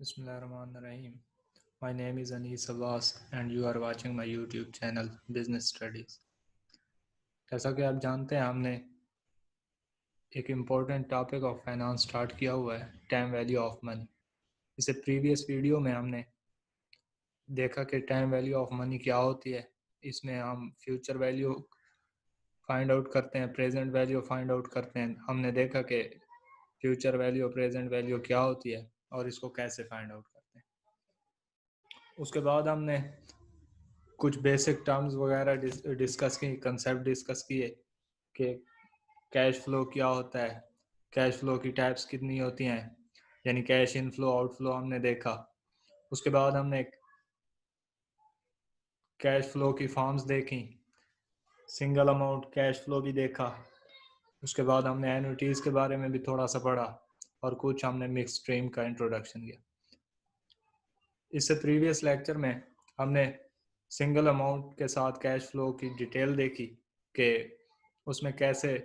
Bismillahirrahmanirrahim. My name is Anis Abbas and you are watching my YouTube channel Business Studies. जैसा कि आप जानते हैं हमने एक important topic of finance start किया हुआ है टाइम वैल्यू ऑफ मनी। इसे प्रीवियस वीडियो में हमने देखा कि टाइम वैल्यू ऑफ मनी क्या होती है। इसमें हम फ्यूचर वैल्यू फाइंड आउट करते हैं, प्रेजेंट वैल्यू फाइंड आउट करते हैं। हमने देखा कि फ्यूचर वैल्यू प्रेजेंट वैल्यू क्या होती है और इसको कैसे फाइंड आउट करते हैं। उसके बाद हमने कुछ बेसिक टर्म्स वगैरह डिस्कस की, कंसेप्ट डिस्कस किए कि कैश फ्लो क्या होता है, कैश फ्लो की टाइप्स कितनी होती हैं, यानी कैश इनफ्लो आउटफ्लो हमने देखा। उसके बाद हमने कैश फ्लो की फॉर्म्स देखी, सिंगल अमाउंट कैश फ्लो भी देखा। उसके बाद हमने एन्युटीज़ के बारे में भी थोड़ा सा पढ़ा और कुछ हमने मिक्स स्ट्रीम का इंट्रोडक्शन किया। इससे प्रीवियस लेक्चर में हमने सिंगल अमाउंट के साथ कैश फ्लो की डिटेल देखी कि उसमें कैसे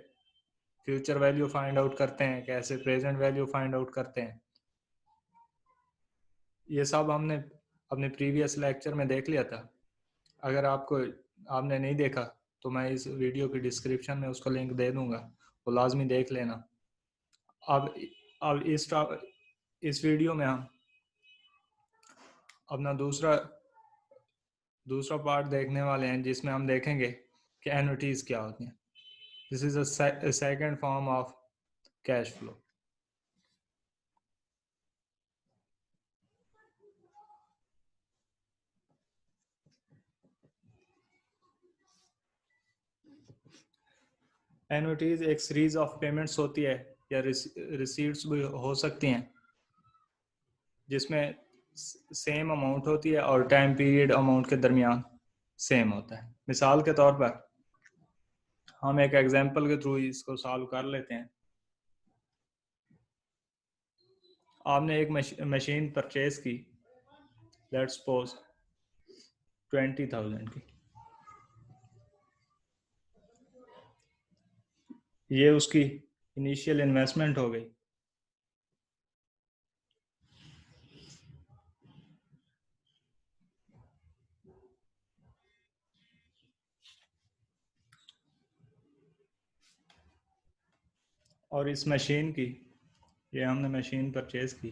फ्यूचर वैल्यू फाइंड आउट करते हैं, कैसे प्रेजेंट वैल्यू फाइंड आउट करते हैं। ये सब हमने अपने प्रीवियस लेक्चर में देख लिया था। अगर आपने नहीं देखा तो मैं इस वीडियो की डिस्क्रिप्शन में उसका लिंक दे दूंगा, वो लाजमी देख लेना। अब अब इस वीडियो में हम अपना दूसरा पार्ट देखने वाले हैं जिसमें हम देखेंगे कि एन्युटीज़ क्या होती हैं। This is a second form of cash flow. Annuities एक सीरीज ऑफ पेमेंट्स होती है या रिसीट्स भी हो सकती हैं जिसमें सेम अमाउंट होती है और टाइम पीरियड अमाउंट के दरमियान सेम होता है। मिसाल के तौर पर हम एक एग्जांपल के थ्रू इसको सॉल्व कर लेते हैं। आपने एक मशीन परचेज की, लेट्स सपोज 20,000 की। ये उसकी इनिशियल इन्वेस्टमेंट हो गई। और इस मशीन की, ये हमने मशीन परचेज की,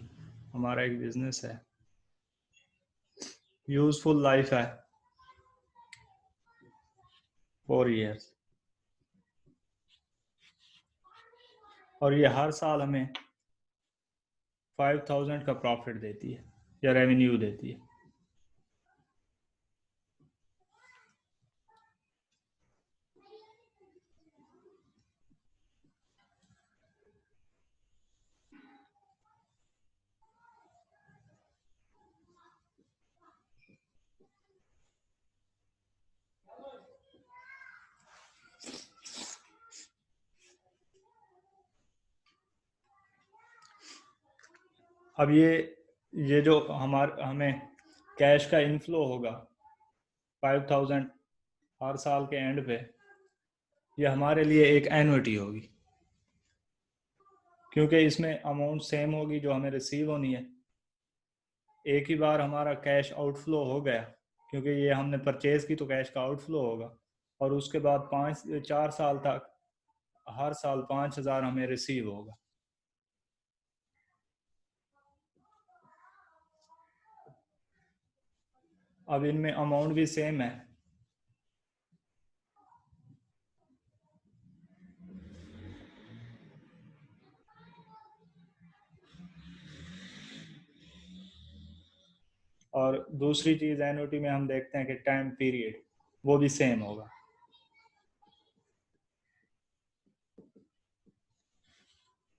हमारा एक बिजनेस है, यूजफुल लाइफ है 4 years, और ये हर साल हमें 5,000 का प्रॉफिट देती है या रेवेन्यू देती है। अब ये जो हमें कैश का इनफ्लो होगा 5,000 हर साल के एंड पे, ये हमारे लिए एक एन्युटी होगी क्योंकि इसमें अमाउंट सेम होगी जो हमें रिसीव होनी है। एक ही बार हमारा कैश आउटफ्लो हो गया क्योंकि ये हमने परचेज की तो कैश का आउटफ्लो होगा, और उसके बाद 4 साल तक हर साल 5,000 हमें रिसीव होगा। अब इनमें अमाउंट भी सेम है, और दूसरी चीज एन्युटी में हम देखते हैं कि टाइम पीरियड वो भी सेम होगा।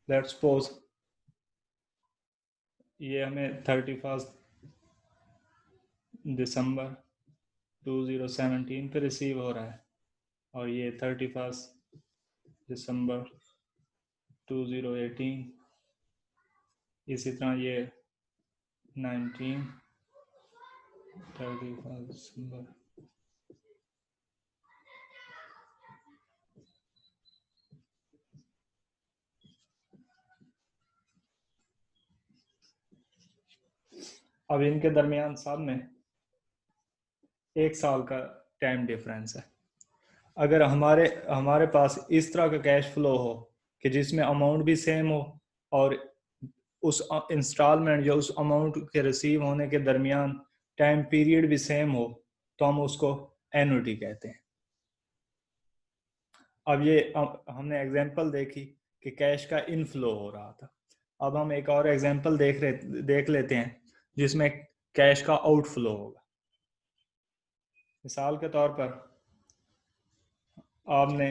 लेट्स सपोज ये हमें 31 दिसंबर 2017 पे रिसीव हो रहा है, और ये 31 दिसंबर 2018, इसी तरह ये 31 दिसंबर। अब इनके दरमियान सब में 1 साल का टाइम डिफरेंस है। अगर हमारे हमारे पास इस तरह का कैश फ्लो हो कि जिसमें अमाउंट भी सेम हो और उस इंस्टॉलमेंट या उस अमाउंट के रिसीव होने के दरमियान टाइम पीरियड भी सेम हो, तो हम उसको एन्युटी कहते हैं। अब ये हमने एग्जांपल देखी कि कैश का इनफ्लो हो रहा था। अब हम एक और एग्जांपल देख लेते हैं जिसमें कैश का आउटफ्लो होगा। मिसाल के तौर पर आपने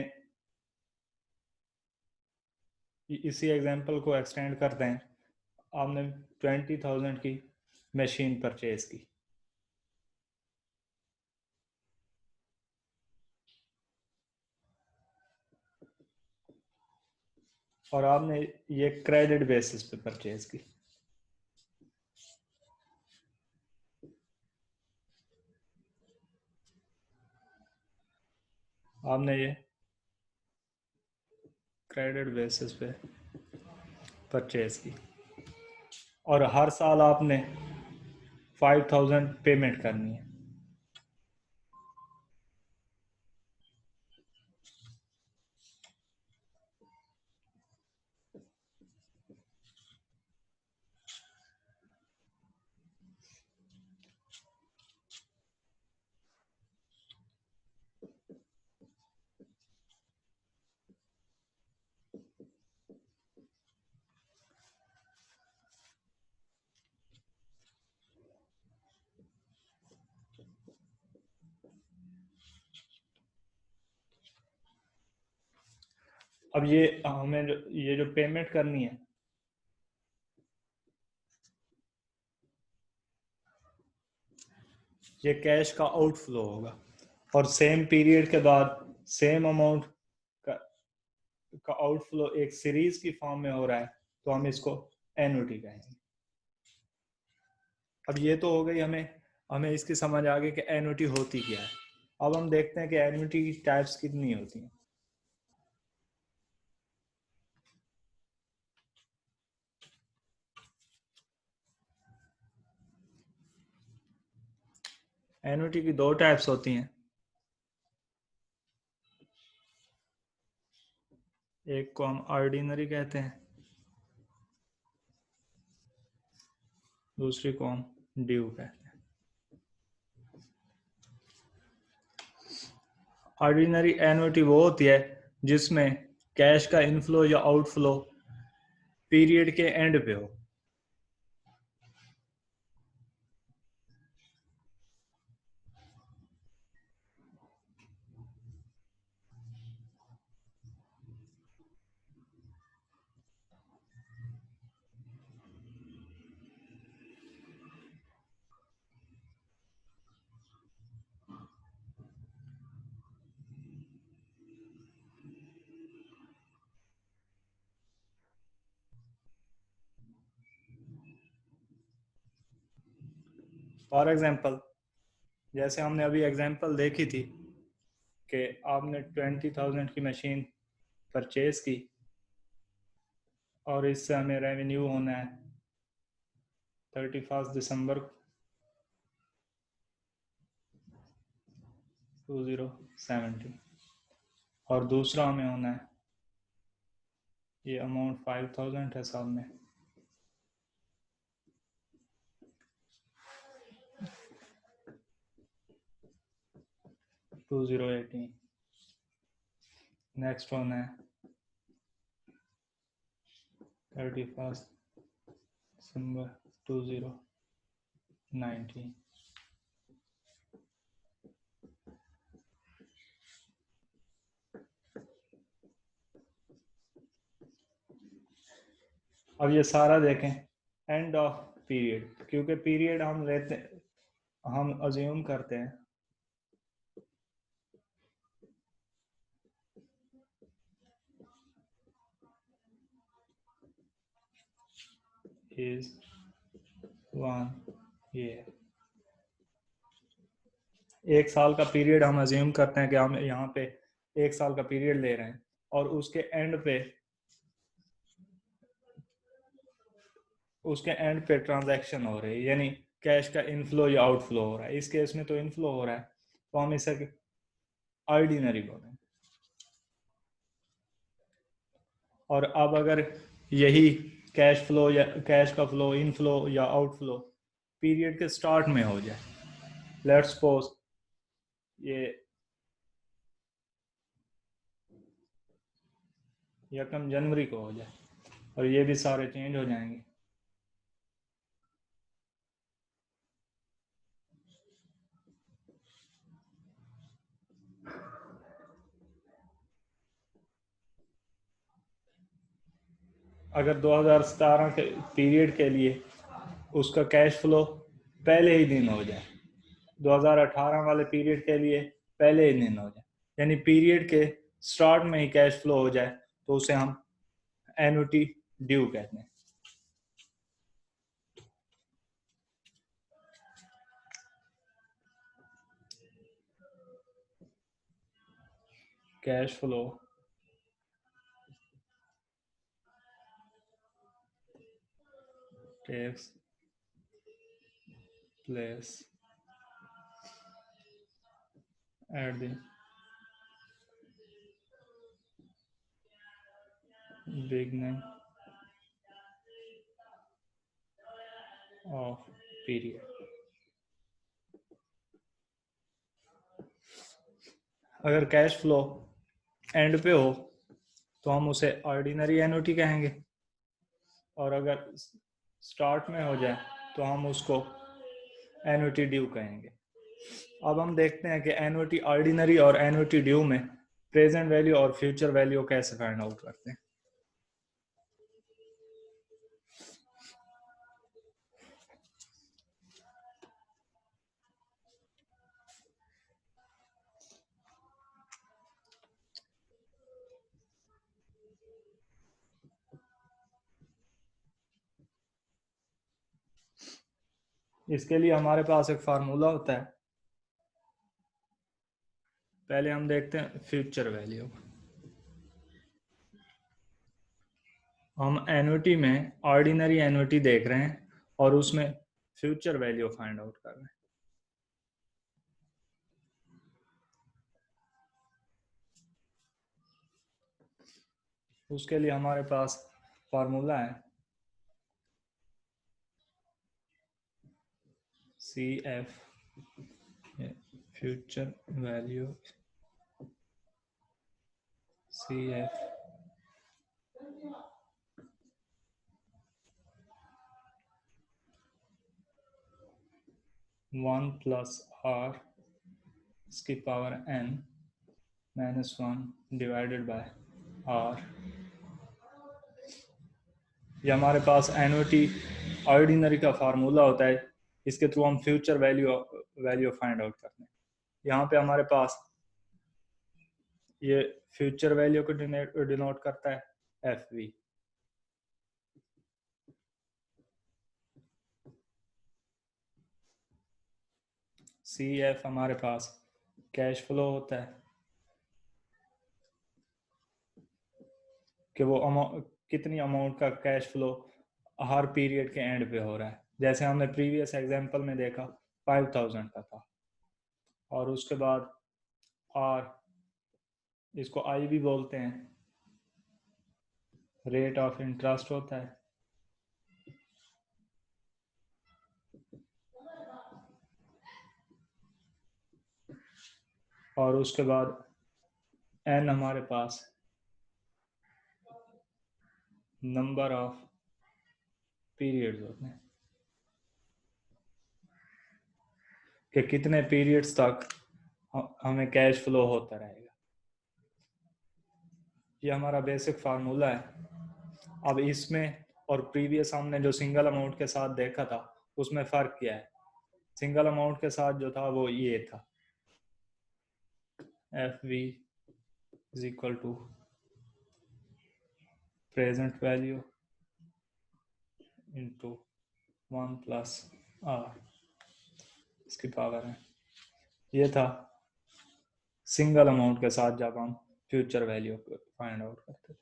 इसी एग्जांपल को एक्सटेंड करते हैं। आपने 20,000 की मशीन परचेज की और आपने ये क्रेडिट बेसिस पे परचेज की। आपने ये क्रेडिट बेसिस पे परचेज की और हर साल आपने 5,000 पेमेंट करनी है। अब ये हमें ये जो पेमेंट करनी है, ये कैश का आउटफ्लो होगा और सेम पीरियड के बाद सेम अमाउंट का, का आउटफ्लो एक सीरीज की फॉर्म में हो रहा है, तो हम इसको एन्युटी कहेंगे। अब ये तो हो गई हमें हमें इसकी समझ आ गई कि एन्युटी होती क्या है। अब हम देखते हैं कि एन्युटी की टाइप्स कितनी होती हैं। एन्युटी की दो टाइप्स होती हैं। एक को हम ऑर्डिनरी कहते हैं, दूसरी को हम ड्यू कहते हैं। ऑर्डिनरी एन्युटी वो होती है जिसमें कैश का इनफ्लो या आउटफ्लो पीरियड के एंड पे हो। फॉर एग्जाम्पल, जैसे हमने अभी एग्जाम्पल देखी थी कि आपने 20,000 की मशीन परचेज की और इससे हमें रेवेन्यू होना है 31 दिसंबर 2017 और दूसरा हमें होना है, ये अमाउंट 5,000 है सामने, 2018। नेक्स्ट होना है 31 दिसंबर 2019। अब ये सारा देखें एंड ऑफ पीरियड, क्योंकि पीरियड हम अज्यूम करते हैं इज 1 ईयर। 1 साल का पीरियड हम अज्यूम करते हैं कि हम यहाँ पे 1 साल का पीरियड ले रहे हैं और उसके एंड पे ट्रांजैक्शन हो रही है, यानी कैश का इनफ्लो या आउटफ्लो हो रहा है। इस केस में तो इनफ्लो हो रहा है, तो हम इसे ऑर्डिनरी बोलेंगे। और अब अगर यही कैश फ्लो या कैश का फ्लो, इनफ्लो या आउटफ्लो पीरियड के स्टार्ट में हो जाए, लेट्स सपोज ये यकम जनवरी को हो जाए और ये भी सारे चेंज हो जाएंगे। अगर 2017 के पीरियड के लिए उसका कैश फ्लो पहले ही दिन हो जाए, 2018 वाले पीरियड के लिए पहले ही दिन हो जाए, यानी पीरियड के स्टार्ट में ही कैश फ्लो हो जाए, तो उसे हम एन्युटी ड्यू कहते हैं। Cash flow takes place at the beginning of period। अगर कैश फ्लो एंड पे हो तो हम उसे ऑर्डिनरी एन्युटी कहेंगे, और अगर स्टार्ट में हो जाए तो हम उसको एन्युटी ड्यू कहेंगे। अब हम देखते हैं कि एन्युटी ऑर्डिनरी और एन्युटी ड्यू में प्रेजेंट वैल्यू और फ्यूचर वैल्यू कैसे फाइंड आउट करते हैं। इसके लिए हमारे पास एक फार्मूला होता है। पहले हम देखते हैं फ्यूचर वैल्यू। हम एन्युटी में ऑर्डिनरी एन्युटी देख रहे हैं और उसमें फ्यूचर वैल्यू फाइंड आउट कर रहे हैं। उसके लिए हमारे पास फार्मूला है C F future value, C F 1 plus R इसकी power n -1 divided by R. ये हमारे पास एन्युटी ऑर्डिनरी का फार्मूला होता है, इसके थ्रू हम फ्यूचर वैल्यू फाइंड आउट करते हैं। यहाँ पे हमारे पास ये फ्यूचर वैल्यू को डिनोट करता है एफ वी। सी एफ हमारे पास कैश फ्लो होता है कि वो कितनी अमाउंट का कैश फ्लो हर पीरियड के एंड पे हो रहा है। जैसे हमने प्रीवियस एग्जांपल में देखा 5000 का था। और उसके बाद आर, इसको आई भी बोलते हैं, रेट ऑफ इंटरेस्ट होता है। और उसके बाद एन हमारे पास नंबर ऑफ पीरियड्स होते हैं कि कितने पीरियड्स तक हमें कैश फ्लो होता रहेगा। ये हमारा बेसिक फार्मूला है। अब इसमें और प्रीवियस हमने जो सिंगल अमाउंट के साथ देखा था उसमें फ़र्क क्या है। सिंगल अमाउंट के साथ जो था वो ये था, F V is equal to present value into 1 plus R इसकी पावर है। ये था सिंगल अमाउंट के साथ जब हम फ्यूचर वैल्यू को फाइंड आउट करते थे।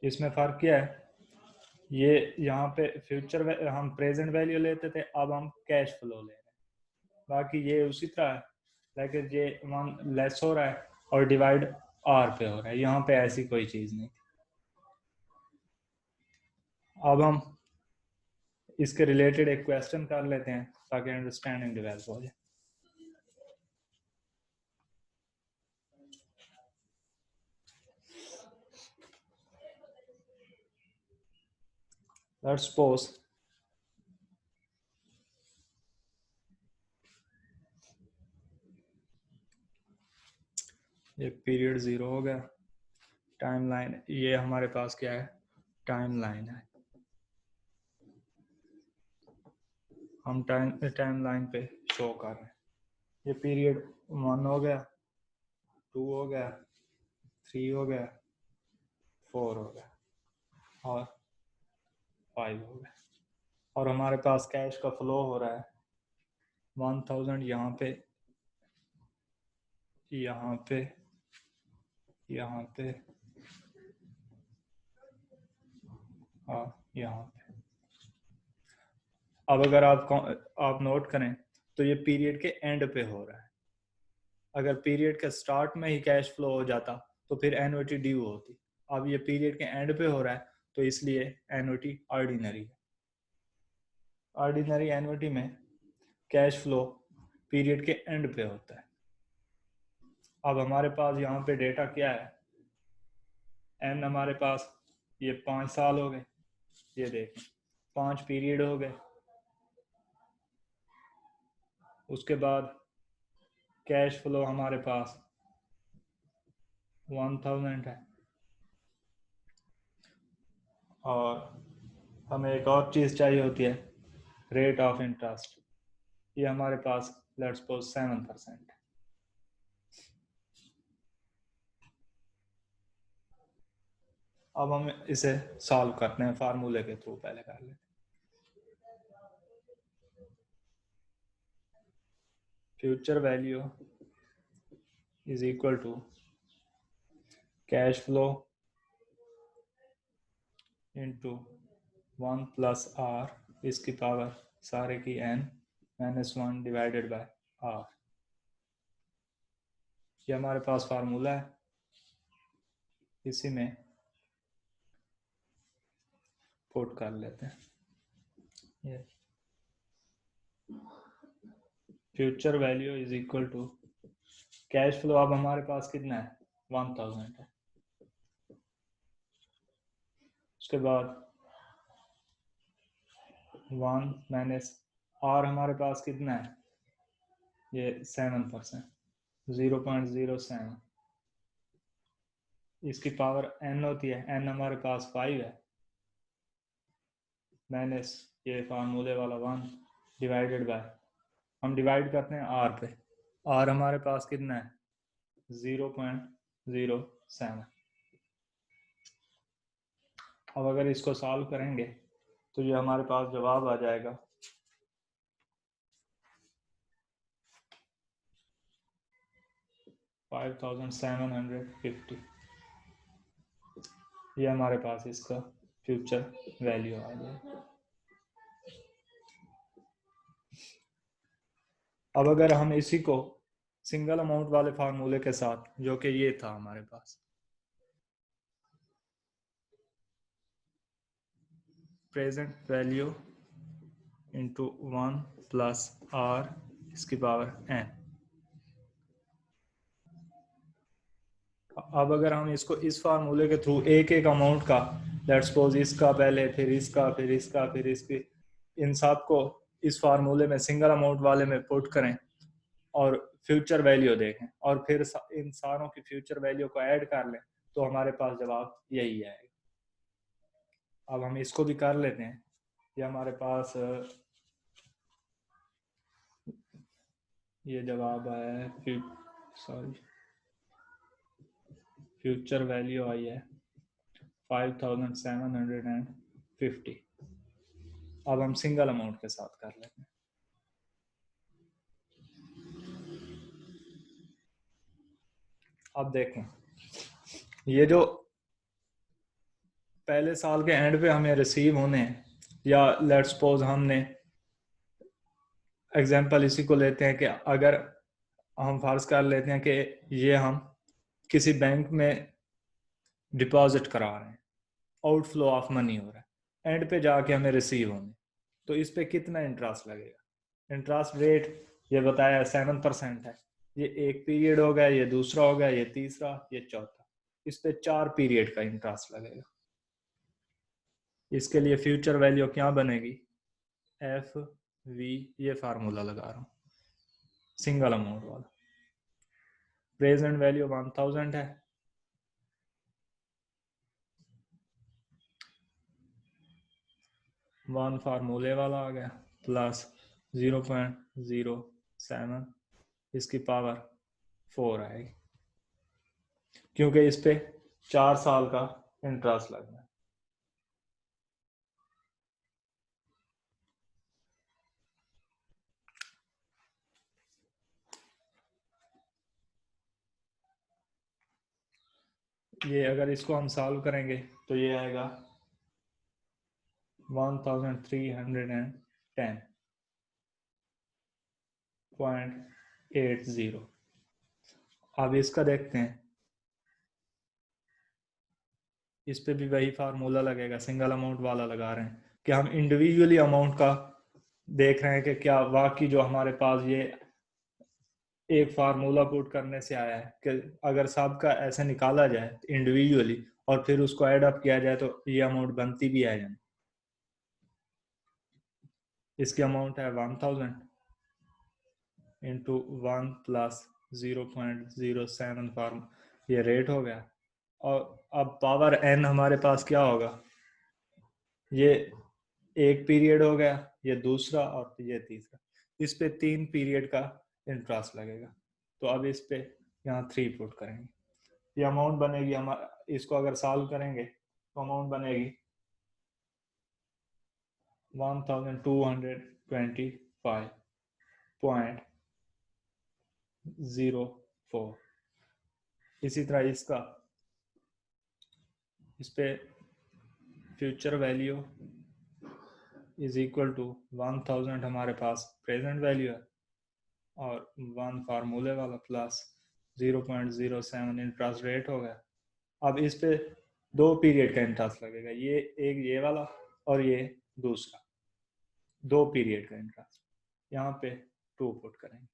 इसमें फ़र्क क्या है, ये यहाँ पे फ्यूचर हम प्रेजेंट वैल्यू लेते थे, अब हम कैश फ्लो ले रहे हैं। बाकी ये उसी तरह है, लेकिन ये वन लेस हो रहा है और डिवाइड आर पे हो रहा है, यहाँ पे ऐसी कोई चीज़ नहीं। अब हम इसके रिलेटेड एक क्वेश्चन कर लेते हैं ताकि अंडरस्टैंडिंग डेवलप हो जाए। लेट्स सपोज ये पीरियड 0 हो गया, टाइमलाइन ये हमारे पास क्या है, टाइमलाइन है। हम टाइमलाइन पे शो कर रहे हैं। ये पीरियड 1 हो गया, 2 हो गया, 3 हो गया, 4 हो गया और 5 हो गया। और हमारे पास कैश का फ्लो हो रहा है 1000 यहाँ पे, यहाँ पे, यहाँ पे और यहाँ पे। अब अगर आप नोट करें तो ये पीरियड के एंड पे हो रहा है। अगर पीरियड के स्टार्ट में ही कैश फ्लो हो जाता तो फिर एन्युटी ड्यू होती। अब ये पीरियड के एंड पे हो रहा है तो इसलिए एन्युटी ऑर्डिनरी है। ऑर्डिनरी एन्युटी में कैश फ्लो पीरियड के एंड पे होता है। अब हमारे पास यहाँ पे डेटा क्या है, एन हमारे पास ये 5 साल हो गए, ये देखें 5 पीरियड हो गए। उसके बाद कैश फ्लो हमारे पास 1000 है। और हमें एक और चीज़ चाहिए होती है, रेट ऑफ इंटरेस्ट। ये हमारे पास लेट्स सपोज 7%। अब हम इसे सॉल्व करते हैं फार्मूले के थ्रू, पहले कर लेते हैं। Future value is equal to cash flow into 1 plus R इसकी पावर सारे की n -1 डिवाइडेड बाय आर। ये हमारे पास फार्मूला है, इसी में पुट कर लेते हैं। ये future value is equal to cash flow, अब हमारे पास कितना है 1000 है। उसके बाद 1 माइनस आर हमारे पास कितना है, ये 7%, 0.07। इसकी पावर n होती है, n हमारे पास 5 है, माइनस ये फार्मूले वाला 1 डिवाइडेड बाय, हम डिवाइड करते हैं r पे। r हमारे पास कितना है 0.07। अब अगर इसको सॉल्व करेंगे तो ये हमारे पास जवाब आ जाएगा 5750। ये हमारे पास इसका फ्यूचर वैल्यू आ जाएगा। अब अगर हम इसी को सिंगल अमाउंट वाले फार्मूले के साथ, जो कि ये था हमारे पास, present value into 1 plus R इसकी पावर n। अब अगर हम इसको इस फार्मूले के थ्रू एक एक अमाउंट का, लेट्स सपोज इसका पहले, फिर इसका, फिर इसका, फिर इसकी, इन सब को इस फार्मूले में सिंगल अमाउंट वाले में पुट करें और फ्यूचर वैल्यू देखें और फिर इन सारों की फ्यूचर वैल्यू को ऐड कर लें तो हमारे पास जवाब यही आएगा। अब हम इसको भी कर लेते हैं। ये हमारे पास ये जवाब आया है, फ्यूचर वैल्यू आई है 5750। अब हम सिंगल अमाउंट के साथ कर लेते हैं। अब देखें, ये जो पहले साल के एंड पे हमें रिसीव होने हैं, या लेट्स सपोज हमने एग्जांपल इसी को लेते हैं कि अगर हम फर्ज कर लेते हैं कि ये हम किसी बैंक में डिपॉजिट करा रहे हैं, आउटफ्लो ऑफ मनी हो रहा है, एंड पे जाके हमें रिसीव होने, तो इस पे कितना इंटरेस्ट लगेगा? इंटरेस्ट रेट ये बताया 7% है। ये एक पीरियड हो गया, ये दूसरा हो गया, ये तीसरा, ये चौथा, इस पे 4 पीरियड का इंटरेस्ट लगेगा। इसके लिए फ्यूचर वैल्यू क्या बनेगी? एफ वी, ये फार्मूला लगा रहा हूँ सिंगल अमाउंट वाला। प्रेजेंट वैल्यू 1000 है, वन फार्मूले वाला आ गया, प्लस 0.07, इसकी पावर 4 आएगी, क्योंकि इस पे 4 साल का इंटरेस्ट लगना है। ये अगर इसको हम सॉल्व करेंगे तो ये आएगा 1310.80। अब इसका देखते हैं, इस पे भी वही फार्मूला लगेगा, सिंगल अमाउंट वाला लगा रहे हैं कि हम इंडिविजुअली अमाउंट का देख रहे हैं कि क्या वाकई जो हमारे पास ये एक फार्मूला पुट करने से आया है कि अगर सबका ऐसे निकाला जाए इंडिविजुअली और फिर उसको ऐड अप किया जाए तो ये अमाउंट बनती भी है। यानी इसकी अमाउंट है 1000 इंटू 1 प्लस 0.07 फार्म, ये रेट हो गया। और अब पावर n हमारे पास क्या होगा? ये एक पीरियड हो गया, ये दूसरा और ये तीसरा, इस पे 3 पीरियड का इंटरेस्ट लगेगा। तो अब इस पे यहाँ 3 पुट करेंगे, ये अमाउंट बनेगी हमारा, इसको अगर सॉल्व करेंगे तो अमाउंट बनेगी 1225.04। इसी तरह इसका, इस पे future value is equal to 1000 हमारे पास प्रेजेंट वैल्यू है, और 1 फार्मूले वाला प्लस 0.07 इंटरेस्ट रेट हो गया। अब इस पे 2 पीरियड का इंटरेस्ट लगेगा, ये एक ये वाला और ये दूसरा, 2 पीरियड का इंटरेस्ट, यहाँ पे 2 पुट करेंगे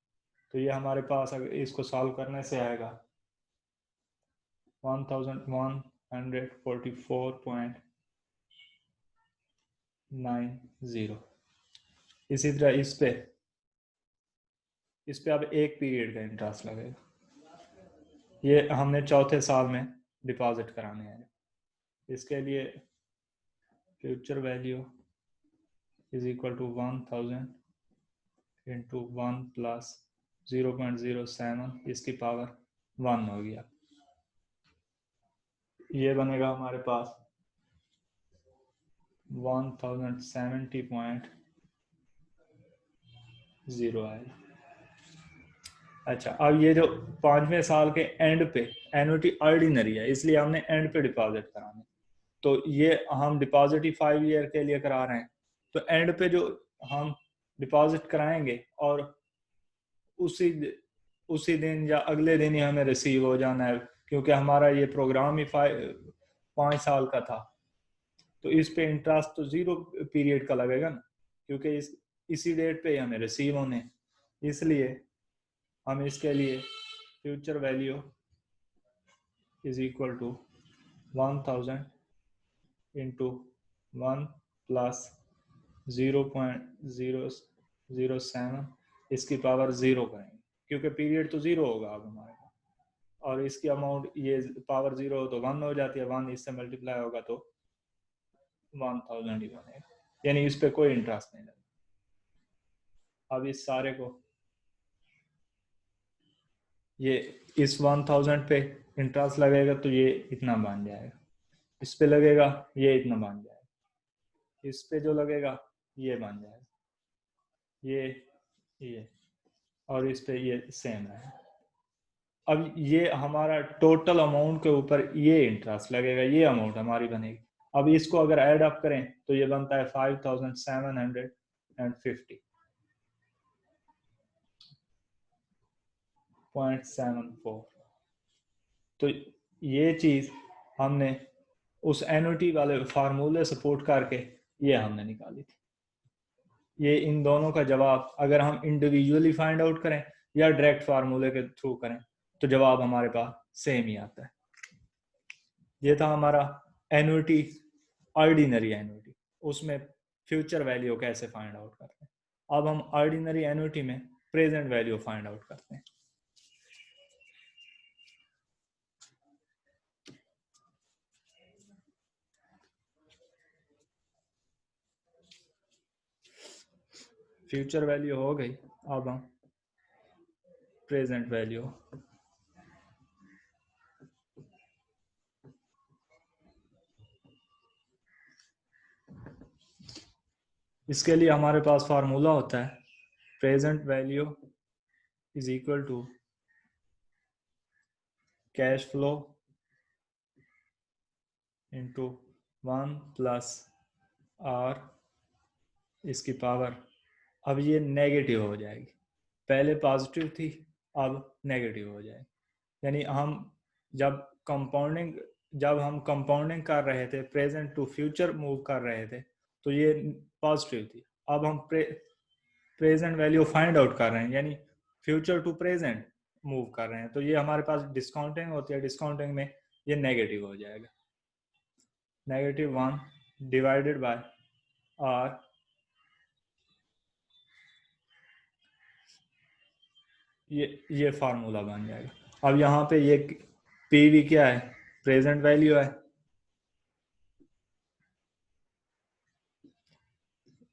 तो ये हमारे पास अगर इसको सॉल्व करने से आएगा 1144.90। इसी तरह इस पे अब एक पीरियड का इंटरेस्ट लगेगा, ये हमने चौथे साल में डिपॉजिट कराने हैं। इसके लिए future value is equal to 1000 into 1 plus 0.07, इसकी पावर 1 हो गया। ये बनेगा हमारे पास 1070.0 आएगा। अच्छा, अब ये जो 5वें साल के एंड पे एन्युटी ऑर्डिनरी है, इसलिए हमने एंड पे डिपॉजिट कराना, तो ये हम डिपॉजिट ही 5 ईयर के लिए करा रहे हैं, तो एंड पे जो हम डिपॉजिट कराएंगे और उसी उसी दिन या अगले दिन ही हमें रिसीव हो जाना है, क्योंकि हमारा ये प्रोग्राम ही 5 साल का था, तो इस पे इंटरेस्ट तो 0 पीरियड का लगेगा ना, क्योंकि इसी डेट पे ही हमें रिसीव होने, इसलिए हम इसके लिए future value is equal to 1000 into 1 plus 0.007, इसकी पावर 0 करेंगे, क्योंकि पीरियड तो 0 होगा अब हमारे पास, और इसकी अमाउंट ये पावर 0 हो तो 1 हो जाती है, 1 इससे मल्टीप्लाई होगा तो 1000 ही बनेगा, यानी इस पे कोई इंटरेस्ट नहीं लगेगा। अब इस सारे को ये इस 1000 पे इंटरेस्ट लगेगा तो ये इतना बन जाएगा, इस पे लगेगा ये इतना बन जाएगा, इस पे जो लगेगा ये बन जाएगा, ये और इस पे ये सेम है। अब ये हमारा टोटल अमाउंट के ऊपर ये इंटरेस्ट लगेगा, ये अमाउंट हमारी बनेगी। अब इसको अगर ऐड अप करें तो ये बनता है 5750.74। तो ये चीज हमने उस एन्युटी वाले फार्मूले से पुट करके ये हमने निकाली थी। ये इन दोनों का जवाब अगर हम इंडिविजुअली फाइंड आउट करें या डायरेक्ट फार्मूले के थ्रू करें तो जवाब हमारे पास सेम ही आता है। ये था हमारा एन्युटी, ऑर्डिनरी एन्युटी, उसमें फ्यूचर वैल्यू कैसे फाइंड आउट करते हैं। अब हम ऑर्डिनरी एन्युटी में प्रेजेंट वैल्यू फाइंड आउट करते हैं। फ्यूचर वैल्यू हो गई, अब हम प्रेजेंट वैल्यू। इसके लिए हमारे पास फार्मूला होता है present value is equal to cash flow into 1 plus R इसकी पावर। अब ये नेगेटिव हो जाएगी, पहले पॉजिटिव थी अब नेगेटिव हो जाएगी। यानी हम जब हम कंपाउंडिंग कर रहे थे, प्रेजेंट टू फ्यूचर मूव कर रहे थे तो ये पॉजिटिव थी। अब हम प्रेजेंट वैल्यू फाइंड आउट कर रहे हैं, यानी फ्यूचर टू प्रेजेंट मूव कर रहे हैं, तो ये हमारे पास डिस्काउंटिंग होती है। डिस्काउंटिंग में ये नेगेटिव हो जाएगा, -1 डिवाइडेड बाय आर। ये फार्मूला बन जाएगा। अब यहाँ पे ये पीवी क्या है, प्रेजेंट वैल्यू है।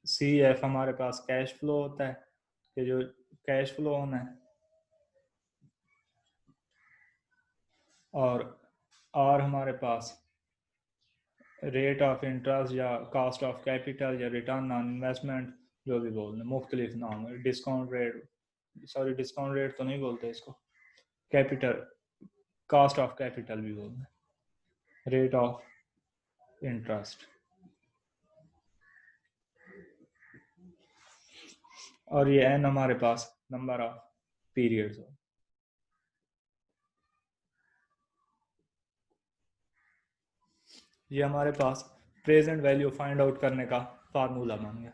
सी एफ हमारे पास कैश फ्लो होता है, कि जो कैश फ्लो होना है, और आर हमारे पास रेट ऑफ इंटरेस्ट या कॉस्ट ऑफ कैपिटल या रिटर्न ऑन इन्वेस्टमेंट, जो भी बोल रहे मुख्तलिफ नाम है। Discount rate, sorry discount rate तो नहीं बोलते इसको, कैपिटल, कॉस्ट ऑफ कैपिटल भी बोलते हैं, रेट ऑफ इंटरेस्ट। और ये एन हमारे पास नंबर ऑफ पीरियड्स हो। ये हमारे पास प्रेजेंट वैल्यू फाइंड आउट करने का फार्मूला बन गया।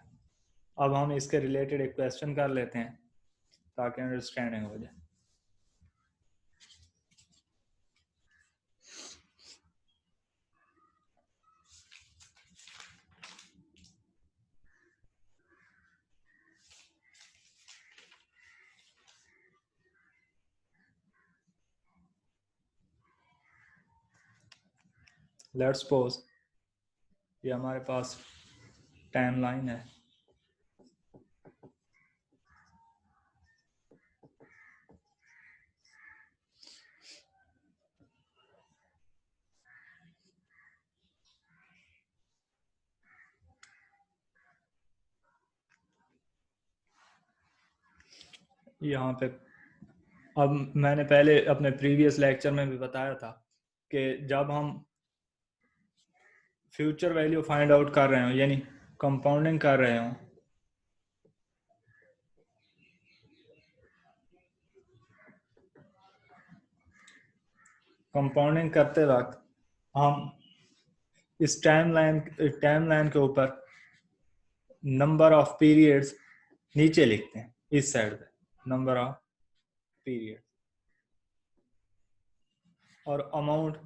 अब हम इसके रिलेटेड एक क्वेश्चन कर लेते हैं ताकि अंडरस्टैंडिंग हो जाए। लेट्स सपोज ये हमारे पास टाइम लाइन है। यहाँ पे अब मैंने पहले अपने प्रीवियस लेक्चर में भी बताया था कि जब हम फ्यूचर वैल्यू फाइंड आउट कर रहे हो, यानी कंपाउंडिंग कर रहे हो, कंपाउंडिंग करते वक्त हम इस टाइम लाइन के ऊपर नंबर ऑफ पीरियड्स नीचे लिखते हैं, इस साइड पे नंबर ऑफ पीरियड, और अमाउंट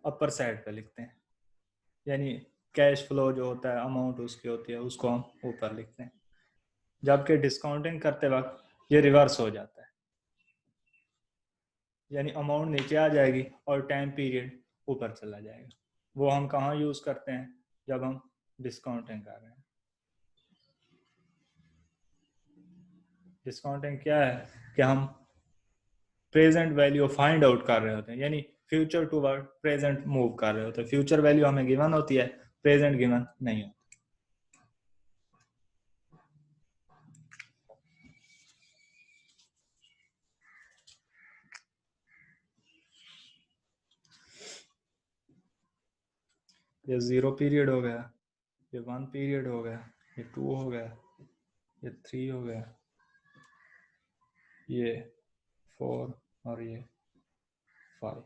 अपर साइड पे लिखते हैं। यानी कैश फ्लो जो होता है, अमाउंट उसकी होती है, उसको हम ऊपर लिखते हैं। जबकि डिस्काउंटिंग करते वक्त ये रिवर्स हो जाता है, यानी अमाउंट नीचे आ जाएगी और टाइम पीरियड ऊपर चला जाएगा। वो हम कहाँ यूज करते हैं, जब हम डिस्काउंटिंग कर रहे हैं। डिस्काउंटिंग क्या है कि हम प्रेजेंट वैल्यू फाइंड आउट कर रहे होते हैं, यानी future toward present move कर रहे होते हैं। फ्यूचर वैल्यू हमें गिवन होती है, प्रेजेंट गिवन नहीं होती। ये 0 पीरियड हो गया, ये 1 पीरियड हो गया, ये 2 हो गया, ये 3 हो गया, ये 4 और ये 5।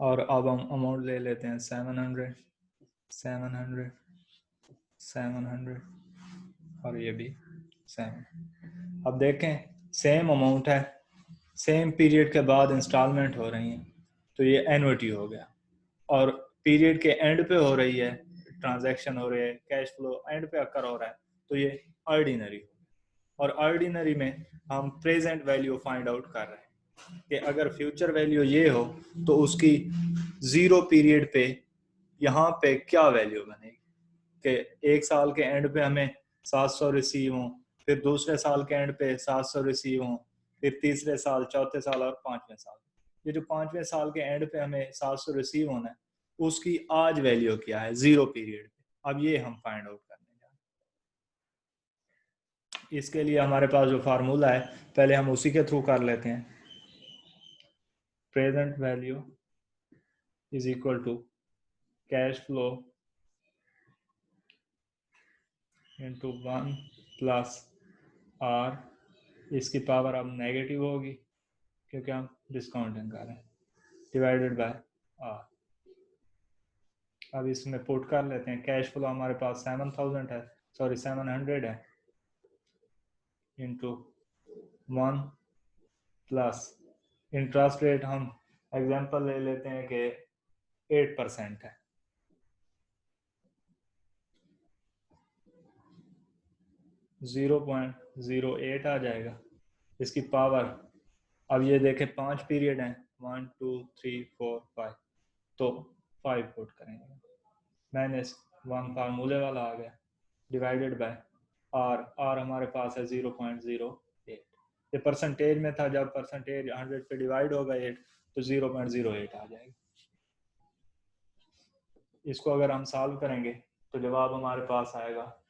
और अब हम अमाउंट ले लेते हैं 700, 700, 700 और ये भी 7। अब देखें सेम अमाउंट है, सेम पीरियड के बाद इंस्टॉलमेंट हो रही हैं, तो ये एन्युटी हो गया। और पीरियड के एंड पे हो रही है, ट्रांजैक्शन हो रही है, कैश फ्लो एंड पे अकर हो रहा है, तो ये ऑर्डिनरी हो गया। और ऑर्डिनरी में हम प्रेजेंट वैल्यू फाइंड आउट कर रहे हैं कि अगर फ्यूचर वैल्यू ये हो तो उसकी 0 पीरियड पे यहाँ पे क्या वैल्यू बनेगी, कि एक साल के एंड पे हमें 700 रिसीव हो, फिर दूसरे साल के एंड पे 700 रिसीव हो, फिर तीसरे साल, चौथे साल और पांचवें साल। ये जो पांचवें साल के एंड पे हमें 700 रिसीव होना है, उसकी आज वैल्यू क्या है 0 पीरियड पे। अब ये हम फाइंड आउट करने जा रहे हैं। इसके लिए हमारे पास जो फार्मूला है पहले हम उसी के थ्रू कर लेते हैं। Present value is equal to cash flow into 1 plus R, इसकी पावर अब नेगेटिव होगी क्योंकि हम डिस्काउंटिंग कर रहे हैं, डिवाइडेड बाय आर। अब इसमें पुट कर लेते हैं, कैश फ्लो हमारे पास 7,000 है, सॉरी 700 है, इंटू 1 प्लस इंटरेस्ट रेट हम एग्जांपल ले लेते हैं कि 8% है, 0.08 आ जाएगा। इसकी पावर अब ये देखें 5 पीरियड हैं, 1 2 3 4 5, तो 5 पुट करेंगे, माइनस 1 फार्मूले वाला आ गया, डिवाइडेड बाय आर। आर हमारे पास है 0.08। ये परसेंटेज में था, जब परसेंटेज 100 पे डिवाइड होगा 8 तो 0.08 आ जाएगा। इसको अगर हम सॉल्व करेंगे तो जवाब हमारे पास आएगा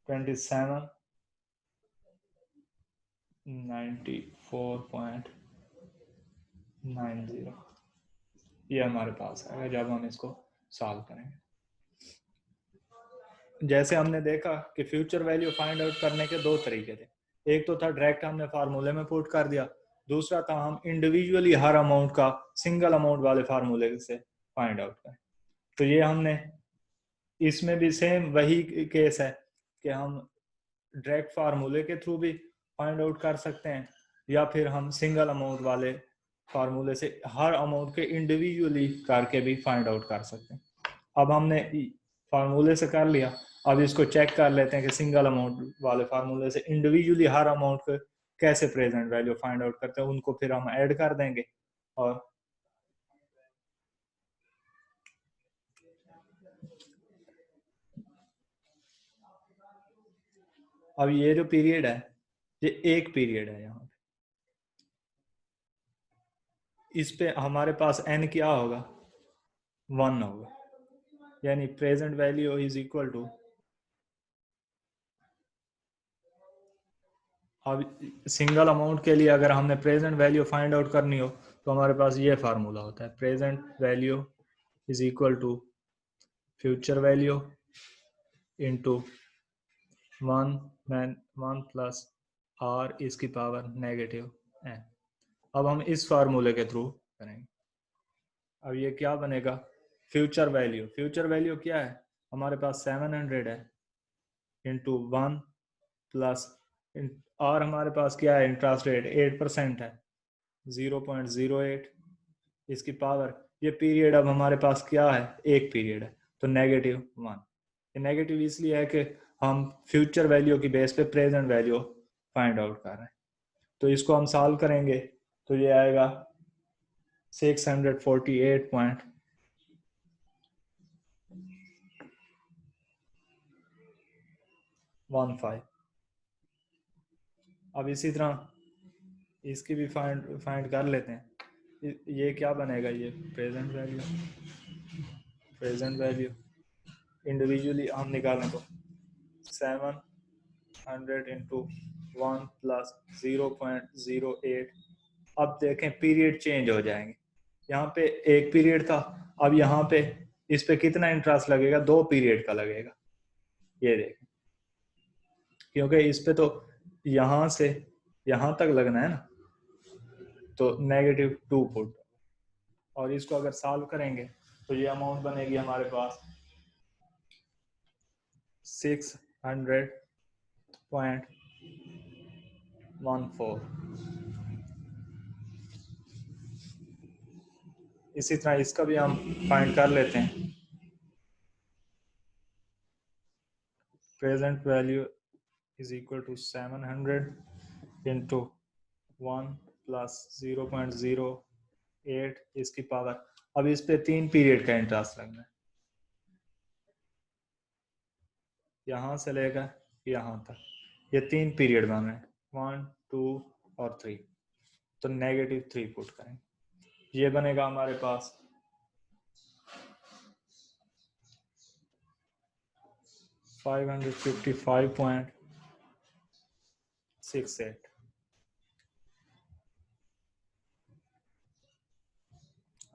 2794.90। ये हमारे पास आएगा जब हम इसको सॉल्व करेंगे। जैसे हमने देखा कि फ्यूचर वैल्यू फाइंड आउट करने के दो तरीके थे, एक तो था डायरेक्ट हमने फार्मूले में पुट कर दिया, दूसरा था हम इंडिविजुअली हर अमाउंट का सिंगल अमाउंट वाले फार्मूले से फाइंड आउट करें। तो ये हमने इसमें भी सेम वही केस है कि हम डायरेक्ट फार्मूले के थ्रू भी फाइंड आउट कर सकते हैं, या फिर हम सिंगल अमाउंट वाले फार्मूले से हर अमाउंट के इंडिविजुअली करके भी फाइंड आउट कर सकते हैं। अब हमने फार्मूले से कर लिया, अब इसको चेक कर लेते हैं कि सिंगल अमाउंट वाले फार्मूले से इंडिविजुअली हर अमाउंट को कैसे प्रेजेंट वैल्यू फाइंड आउट करते हैं, उनको फिर हम ऐड कर देंगे। और अब ये जो पीरियड है ये एक पीरियड है, यहाँ इस पे हमारे पास n क्या होगा 1 होगा, यानी present value is equal to, अब सिंगल अमाउंट के लिए अगर हमने प्रेजेंट वैल्यू फाइंड आउट करनी हो तो हमारे पास ये फार्मूला होता है, present value is equal to future value into 1 plus R इसकी पावर नेगेटिव n। अब हम इस फार्मूले के थ्रू करेंगे। अब ये क्या बनेगा, फ्यूचर वैल्यू, फ्यूचर वैल्यू क्या है हमारे पास 700 है, इंटू 1 प्लस और हमारे पास क्या है इंटरेस्ट रेट 8% है, 0.08 इसकी पावर, ये पीरियड अब हमारे पास क्या है एक पीरियड है, तो -1। ये नेगेटिव इसलिए है कि हम फ्यूचर वैल्यू की बेस पे प्रेजेंट वैल्यू फाइंड आउट कर रहे हैं। तो इसको हम सॉल्व करेंगे तो ये आएगा 648.15। अब इसी तरह इसकी भी फाइंड कर लेते हैं, ये क्या बनेगा, ये प्रेजेंट वैल्यू इंडिविजुअली हम निकालें तो 700 इंटू 1 प्लस 0.08 अब देखें पीरियड चेंज हो जाएंगे। यहाँ पे एक पीरियड था, अब यहाँ पे इस पे कितना इंटरेस्ट लगेगा, 2 पीरियड का लगेगा। ये देखें, क्योंकि इस पे तो यहाँ से यहाँ तक लगना है ना, तो -2 पुट। और इसको अगर सॉल्व करेंगे तो ये अमाउंट बनेगी हमारे पास 600.14। इसी तरह इसका भी हम फाइंड कर लेते हैं। Present value is equal to 700 into 1 plus 0.08 इसकी पावर। अब इस पे 3 पीरियड का इंटरेस्ट लगना है, यहाँ से लेकर यहाँ तक, ये 3 पीरियड बन रहे हैं, 1, 2 और 3। तो -3 पुट करेंगे, ये बनेगा हमारे पास 555.68।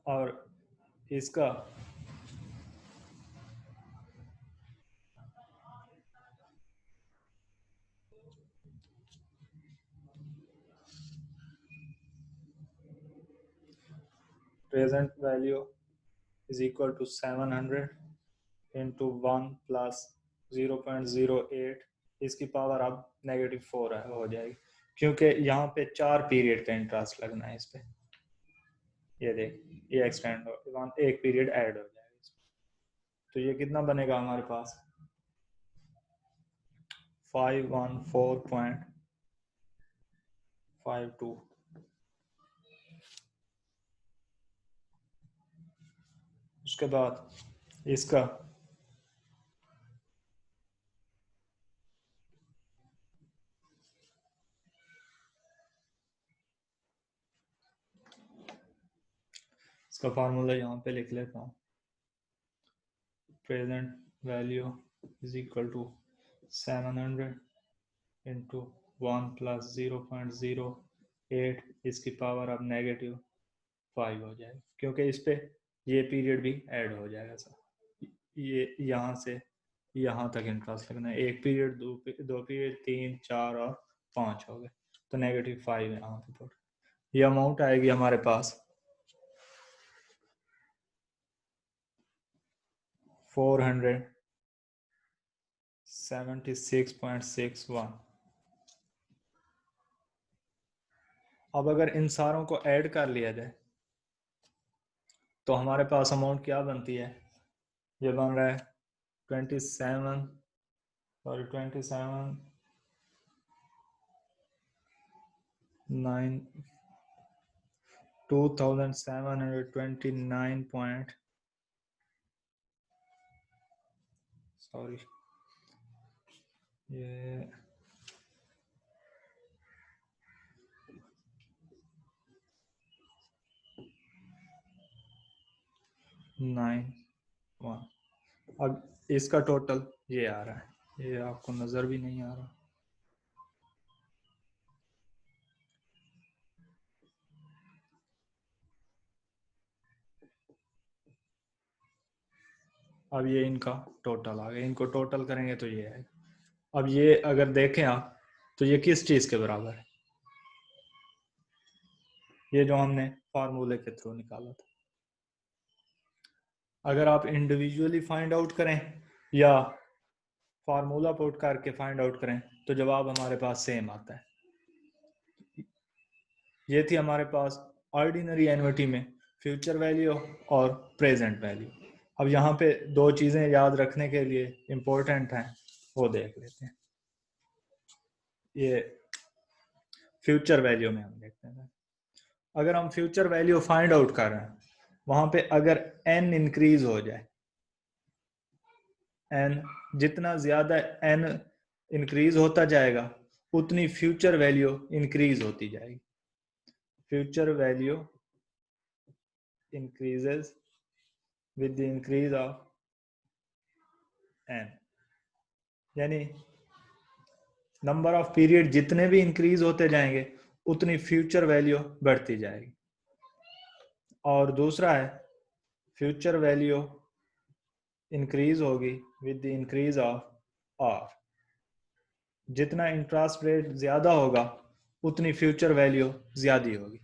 और इसका present value is equal to 700 into 1 plus 0.08 इसकी पावर अब -4 हो जाएगी, क्योंकि यहाँ पे 4 पीरियड का इंटरेस्ट लगना है इस पे। ये देख, ये एक्सटेंड हो, एक पीरियड ऐड हो जाएगा इसमें। तो ये कितना बनेगा हमारे पास 514.52। उसके बाद इसका फार्मूला यहाँ पे लिख लेता हूँ। Present value is equal to 700 into 1 plus 0.08 इसकी पावर अब -5 हो जाएगी, क्योंकि इस पे ये पीरियड भी ऐड हो जाएगा सर। ये यहाँ से यहाँ तक इंटरेस्ट लगना है, एक पीरियड, दो पीरियड, 3, 4 और 5 हो गए, तो -5 यहाँ पे पुट। ये अमाउंट आएगी हमारे पास 476.61। अब अगर इन सारों को ऐड कर लिया जाए तो हमारे पास अमाउंट क्या बनती है, ये बन रहा है 2729 पॉइंट, सॉरी ये 91। अब इसका टोटल ये आ रहा है, ये आपको नजर भी नहीं आ रहा। अब ये इनका टोटल आ गया, इनको टोटल करेंगे तो ये है। अब ये अगर देखें आप तो ये किस चीज के बराबर है, ये जो हमने फार्मूले के थ्रू निकाला था। अगर आप इंडिविजुअली फाइंड आउट करें या फार्मूला पुट करके फाइंड आउट करें तो जवाब हमारे पास सेम आता है। ये थी हमारे पास ऑर्डिनरी एन्युटी में फ्यूचर वैल्यू और प्रेजेंट वैल्यू। अब यहाँ पे 2 चीजें याद रखने के लिए इम्पोर्टेंट हैं, वो देख लेते हैं। ये फ्यूचर वैल्यू में हम देखते हैं, अगर हम फ्यूचर वैल्यू फाइंड आउट कर रहे हैं, वहां पे अगर n इंक्रीज हो जाए, n जितना ज्यादा n इंक्रीज होता जाएगा उतनी फ्यूचर वैल्यू इंक्रीज होती जाएगी। Future value increases with the increase of n, यानी नंबर ऑफ पीरियड जितने भी इंक्रीज होते जाएंगे उतनी फ्यूचर वैल्यू बढ़ती जाएगी। और दूसरा है फ्यूचर वैल्यू इंक्रीज होगी with the increase of R. जितना इंटरेस्ट रेट ज्यादा होगा उतनी फ्यूचर वैल्यू ज्यादा होगी।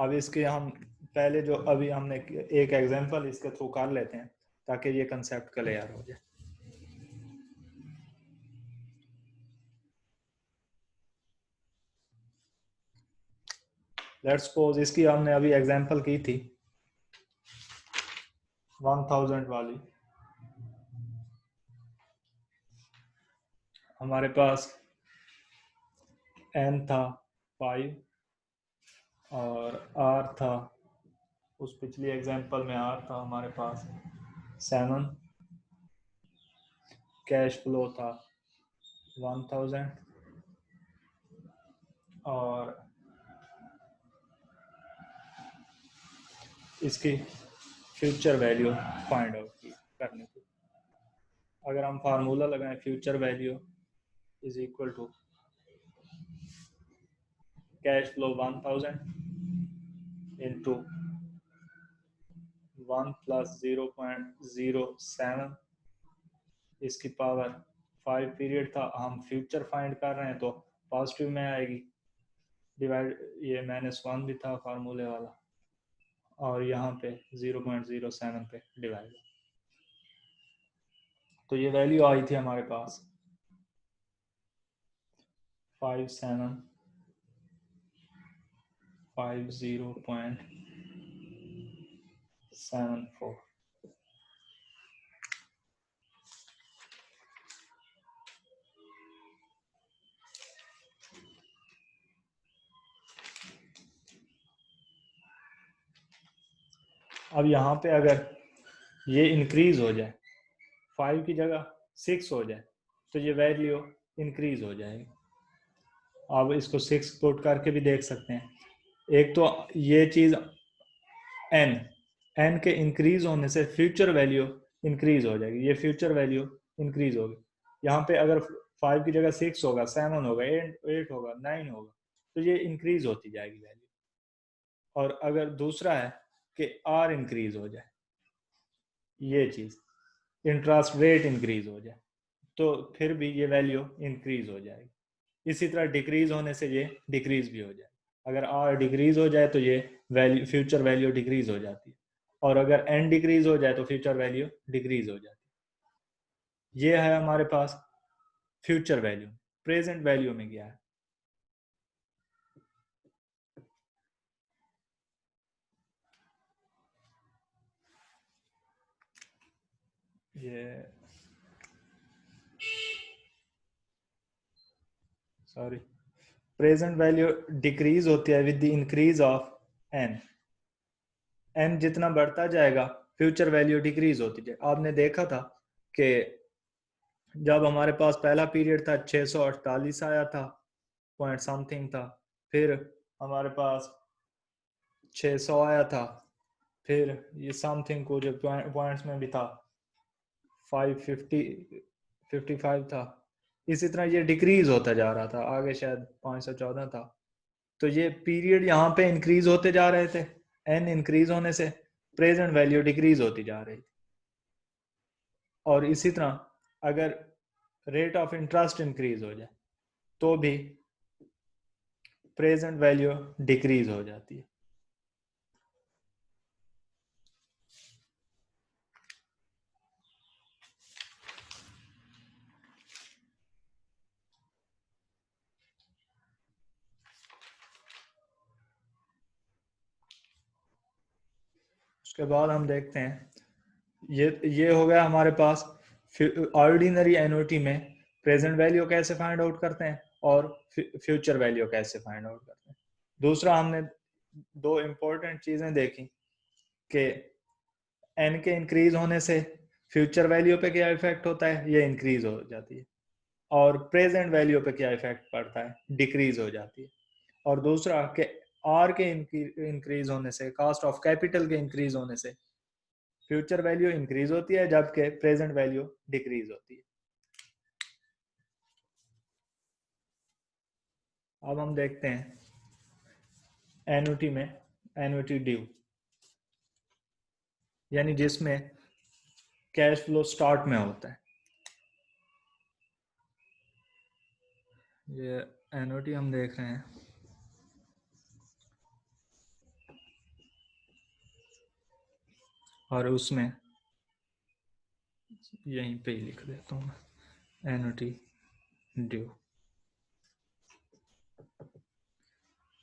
अब इसके हम पहले जो अभी हमने एक एग्जांपल इसके थ्रू कर लेते हैं ताकि ये कंसेप्ट क्लियर हो जाए। लेट्स सपोज इसकी हमने अभी एग्जांपल की थी 1000 वाली। हमारे पास n था 5 और r था, उस पिछली एग्जांपल में r था हमारे पास 7, कैश फ्लो था 1000 और इसकी फ्यूचर वैल्यू फाइंड आउट करने की। अगर हम फार्मूला लगाएं future value is equal to cash flow 1000 into 1 plus 0.07, इसकी पावर 5 पीरियड था, हम फ्यूचर फाइंड कर रहे हैं तो पॉजिटिव में आएगी, डिवाइड ये -1 भी था फार्मूले वाला और यहाँ पे 0.07 पे डिवाइड। तो ये वैल्यू आई थी हमारे पास 5750.74। अब यहाँ पे अगर ये इंक्रीज हो जाए 5 की जगह 6 हो जाए तो ये वैल्यू इंक्रीज हो जाएगी। आप इसको 6 पुट करके भी देख सकते हैं। एक तो ये चीज n के इंक्रीज होने से फ्यूचर वैल्यू इंक्रीज हो जाएगी, ये फ्यूचर वैल्यू इंक्रीज होगी। यहाँ पे अगर 5 की जगह 6 होगा, 7 होगा, 8 होगा, 9 होगा तो ये इंक्रीज होती जाएगी वैल्यू। और अगर दूसरा है कि r इंक्रीज हो जाए, ये चीज इंटरेस्ट रेट इंक्रीज हो जाए तो फिर भी ये वैल्यू इंक्रीज हो जाएगी। इसी तरह डिक्रीज होने से ये डिक्रीज भी हो जाए। अगर r डिक्रीज हो जाए तो ये वैल्यू फ्यूचर वैल्यू डिक्रीज हो जाती है, और अगर n डिक्रीज हो जाए तो फ्यूचर वैल्यू डिक्रीज हो जाती है। ये है हमारे पास फ्यूचर वैल्यू। प्रेजेंट वैल्यू में क्या है, ये सॉरी प्रेजेंट वैल्यू डिक्रीज होती है with the increase of n। n जितना बढ़ता जाएगा फ्यूचर वैल्यू डिक्रीज होती जाए। आपने देखा था कि जब हमारे पास पहला पीरियड था 648 आया था, पॉइंट समथिंग था, फिर हमारे पास 600 आया था, फिर ये समथिंग को जो पॉइंट्स में भी था 555 था। इसी तरह ये डिक्रीज होता जा रहा था, आगे शायद 514 था। तो ये पीरियड यहाँ पे इंक्रीज होते जा रहे थे, n इंक्रीज होने से प्रेजेंट वैल्यू डिक्रीज होती जा रही थी। और इसी तरह अगर रेट ऑफ इंटरेस्ट इंक्रीज हो जाए तो भी प्रेजेंट वैल्यू डिक्रीज हो जाती है। उसके बाद हम देखते हैं ये हो गया हमारे पास ऑर्डिनरी एन्युटी में प्रेजेंट वैल्यू कैसे फाइंड आउट करते हैं और फ्यूचर वैल्यू कैसे फाइंड आउट करते हैं। दूसरा हमने दो इंपॉर्टेंट चीजें देखी कि n के इंक्रीज होने से फ्यूचर वैल्यू पे क्या इफेक्ट होता है, ये इंक्रीज हो जाती है, और प्रेजेंट वैल्यू पे क्या इफेक्ट पड़ता है, डिक्रीज हो जाती है। और दूसरा कि r के इंक्रीज होने से, कॉस्ट ऑफ कैपिटल के इंक्रीज होने से फ्यूचर वैल्यू इंक्रीज होती है जबकि प्रेजेंट वैल्यू डिक्रीज होती है। अब हम देखते हैं एन्युटी में एन्युटी ड्यू, यानी जिसमें कैश फ्लो स्टार्ट में होता है। ये एन्युटी हम देख रहे हैं, और उसमें यहीं पे ही लिख देता हूँ मैं, एन्युटी ड्यू।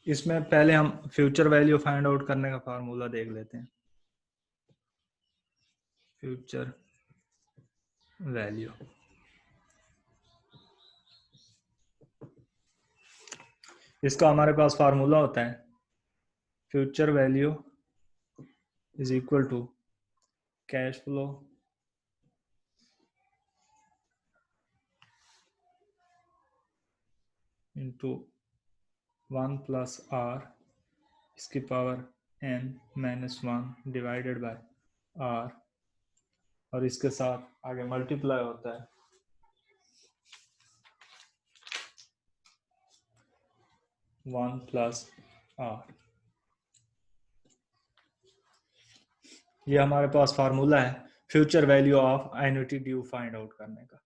इसमें पहले हम फ्यूचर वैल्यू फाइंड आउट करने का फार्मूला देख लेते हैं। फ्यूचर वैल्यू, इसका हमारे पास फार्मूला होता है future value is equal to cash flow into 1 plus R इसकी power n-1 divided by R, और इसके साथ आगे मल्टीप्लाई होता है 1 प्लस आर। ये हमारे पास फार्मूला है future value of annuity due find out करने का।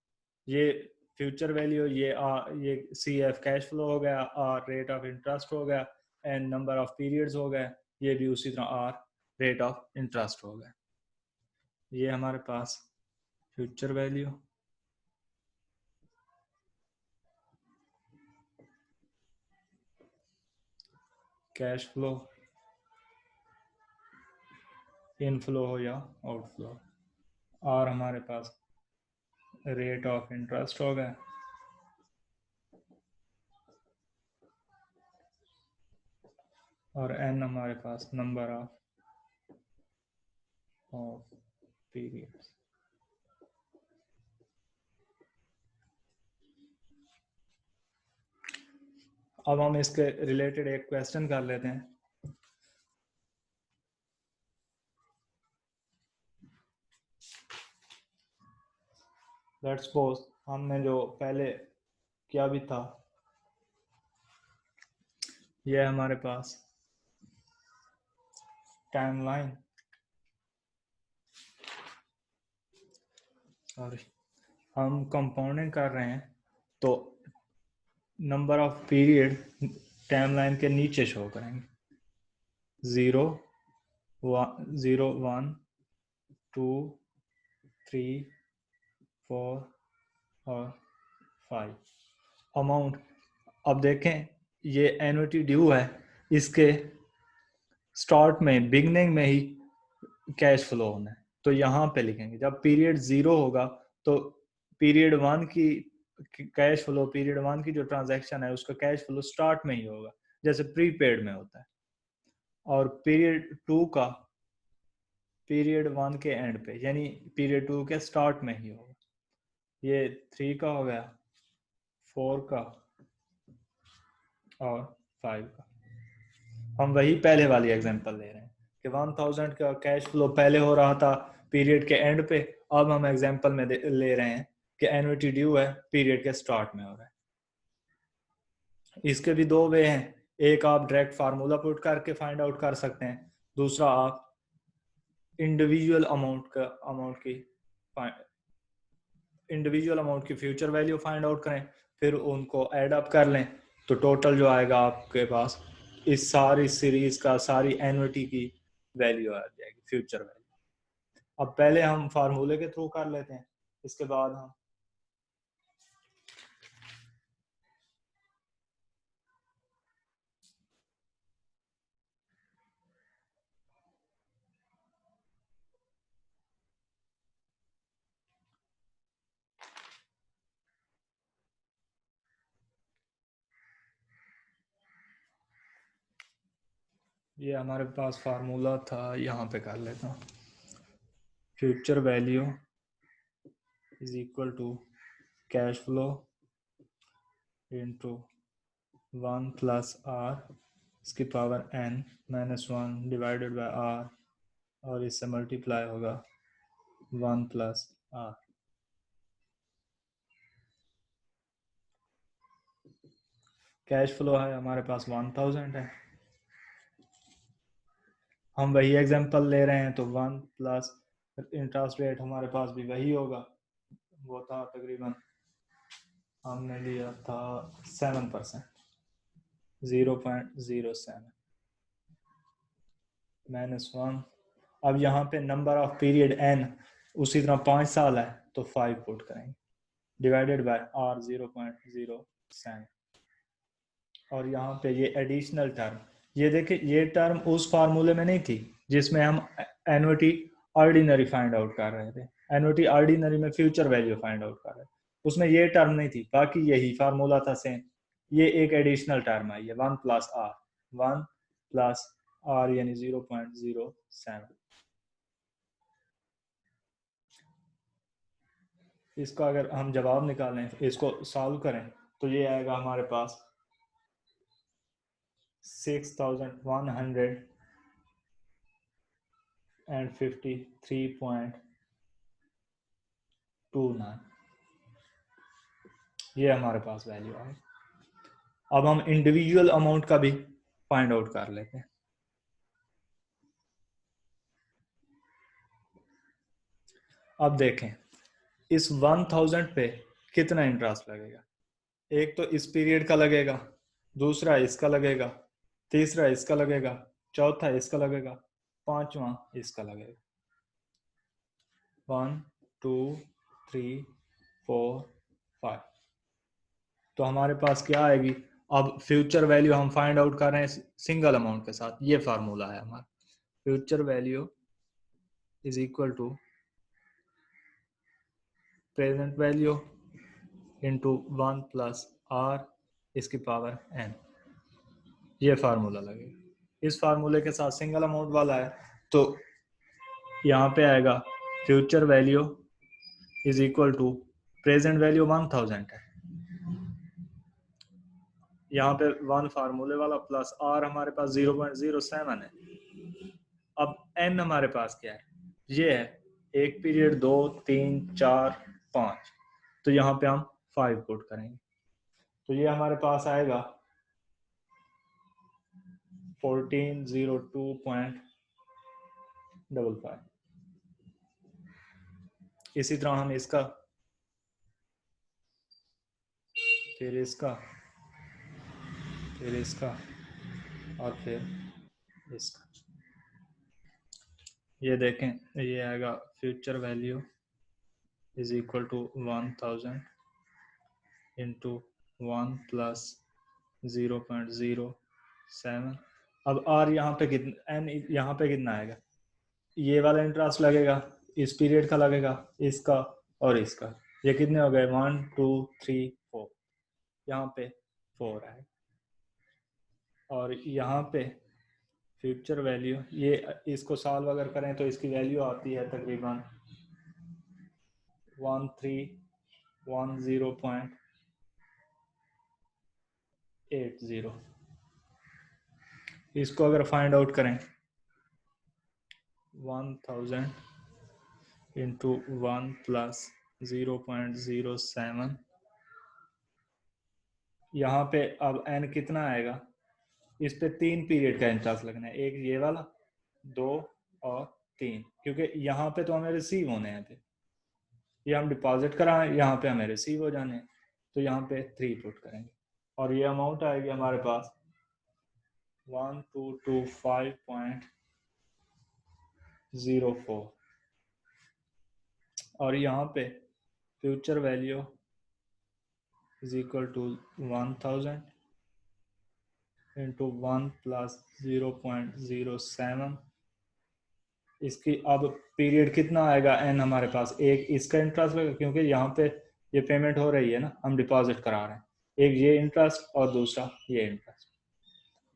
ये फ्यूचर वैल्यू, ये सी एफ कैश फ्लो हो गया, आर रेट ऑफ इंटरेस्ट हो गया, एन नंबर ऑफ पीरियड्स हो गए, ये भी उसी तरह आर रेट ऑफ इंटरेस्ट हो गया। ये हमारे पास future value, cash flow, inflow हो या आउटफ्लो, और हमारे पास रेट ऑफ इंटरेस्ट हो गया, और एन हमारे पास नंबर ऑफ पीरियड्स। अब हम इसके रिलेटेड एक क्वेश्चन कर लेते हैं। लेट्स सपोज हमने जो पहले किया भी था, ये हमारे पास टाइमलाइन, सॉरी, हम कंपाउंडिंग कर रहे हैं तो नंबर ऑफ पीरियड टाइमलाइन के नीचे शो करेंगे, 0 0 1 2 3 4 और 5 अमाउंट। अब देखें ये एन्युटी ड्यू है, इसके स्टार्ट में बिगनिंग में ही कैश फ्लो होना है, तो यहाँ पे लिखेंगे जब पीरियड 0 होगा तो पीरियड 1 की कैश फ्लो, पीरियड 1 की जो ट्रांजैक्शन है उसका कैश फ्लो स्टार्ट में ही होगा, जैसे प्रीपेड में होता है, और पीरियड 2 का पीरियड 1 के एंड पे, यानी पीरियड 2 के स्टार्ट में ही होगा। ये 3 का हो गया, 4 का और 5 का। हम वही पहले वाली एग्जांपल ले रहे हैं कि 1000 का कैश फ्लो पहले हो रहा था पीरियड के एंड पे, अब हम एग्जांपल में ले रहे हैं कि एन्युटी ड्यू है पीरियड के स्टार्ट में हो रहा है। इसके भी दो वे हैं, एक आप डायरेक्ट फार्मूला पुट करके फाइंड आउट कर सकते हैं, दूसरा आप इंडिविजुअल अमाउंट की फ्यूचर वैल्यू फाइंड आउट करें, फिर उनको ऐड अप कर लें, तो टोटल जो आएगा आपके पास इस सारी सीरीज का, सारी एन्युटी की वैल्यू आ जाएगी, फ्यूचर वैल्यू। अब पहले हम फार्मूले के थ्रू कर लेते हैं, इसके बाद हम ये हमारे पास फार्मूला था, यहाँ पे कर लेता हूँ। Future value is equal to cash flow into 1 plus R इसकी power n-1 divided by R, और इससे मल्टीप्लाई होगा 1 प्लस आर। कैश फ्लो है हमारे पास 1000 है, हम वही एग्जांपल ले रहे हैं तो 1 प्लस इंटरेस्ट रेट हमारे पास भी वही होगा, वो था तकरीबन हमने लिया था 7%, 0.07 -1। अब यहाँ पे नंबर ऑफ पीरियड n उसी तरह 5 साल है तो 5 पुट करेंगे डिवाइडेड बाय r 0.07। और यहाँ पे ये एडिशनल टर्म, ये देखिए ये टर्म उस फार्मूले में नहीं थी जिसमें हम एनुटी ऑर्डिनरी फाइंड आउट कर रहे थे, एनुटी ऑर्डिनरी में फ्यूचर वैल्यू फाइंड आउट कर रहे थे, उसमें ये टर्म नहीं थी, बाकी यही फार्मूला था सेम। ये एक एडिशनल टर्म आई है 1 प्लस आर, 1 प्लस आर यानी 0.07। इसका अगर हम जवाब निकालें, इसको सॉल्व करें तो ये आएगा हमारे पास 6153.29, ये हमारे पास वैल्यू है। अब हम इंडिविजुअल अमाउंट का भी फाइंड आउट कर लेते हैं। अब देखें इस 1000 पे कितना इंटरेस्ट लगेगा, एक तो इस पीरियड का लगेगा, दूसरा इसका लगेगा, तीसरा इसका लगेगा, चौथा इसका लगेगा, पांचवा इसका लगेगा। 1 2 3 4 5। तो हमारे पास क्या आएगी, अब फ्यूचर वैल्यू हम फाइंड आउट कर रहे हैं सिंगल अमाउंट के साथ, ये फार्मूला है हमारा, future value is equal to present value into 1 plus R इसकी पावर n, ये फार्मूला लगेगा। इस फार्मूले के साथ सिंगल अमाउंट वाला है तो यहाँ पे आएगा future value is equal to present value 1000 है, यहाँ पे 1 फार्मूले वाला प्लस आर हमारे पास 0.07 है। अब n हमारे पास क्या है, ये है एक पीरियड 2 3 4 5, तो यहाँ पे हम 5 पुट करेंगे तो ये हमारे पास आएगा 1402.55। इसी तरह हम इसका, फिर इसका, फिर इसका और फिर इसका, ये देखें ये आएगा future value is equal to 1000 into 1 plus 0.07। अब आर यहाँ पे कितना, एन यहाँ पे कितना आएगा, ये वाला इंटरेस्ट लगेगा, इस पीरियड का लगेगा, इसका और इसका, ये कितने हो गए 1 2 3 4, यहाँ पे 4 आएगा। और यहाँ पे फ्यूचर वैल्यू, ये इसको सॉल्व अगर करें तो इसकी वैल्यू आती है तकरीबन 1310.80। इसको अगर फाइंड आउट करें 1000 इंटू 1 प्लस 0.07, यहाँ पे अब n कितना आएगा, इस पे 3 पीरियड का इंटरेस्ट लगना है, एक ये वाला, 2 और 3, क्योंकि यहाँ पे तो हमें रिसीव होने हैं थे, ये हम डिपॉजिट कराएं, यहाँ पे हमें रिसीव हो जाने हैं, तो यहाँ पे 3 पुट करेंगे और ये अमाउंट आएगी हमारे पास 1225.04। और यहाँ पे future value is equal to 1000 into 1 plus 0.07। इसकी अब पीरियड कितना आएगा n हमारे पास, एक इसका इंटरेस्ट लगेगा क्योंकि यहाँ पे ये पेमेंट हो रही है ना, हम डिपॉजिट करा रहे हैं, एक ये इंटरेस्ट और दूसरा ये इंटरेस्ट,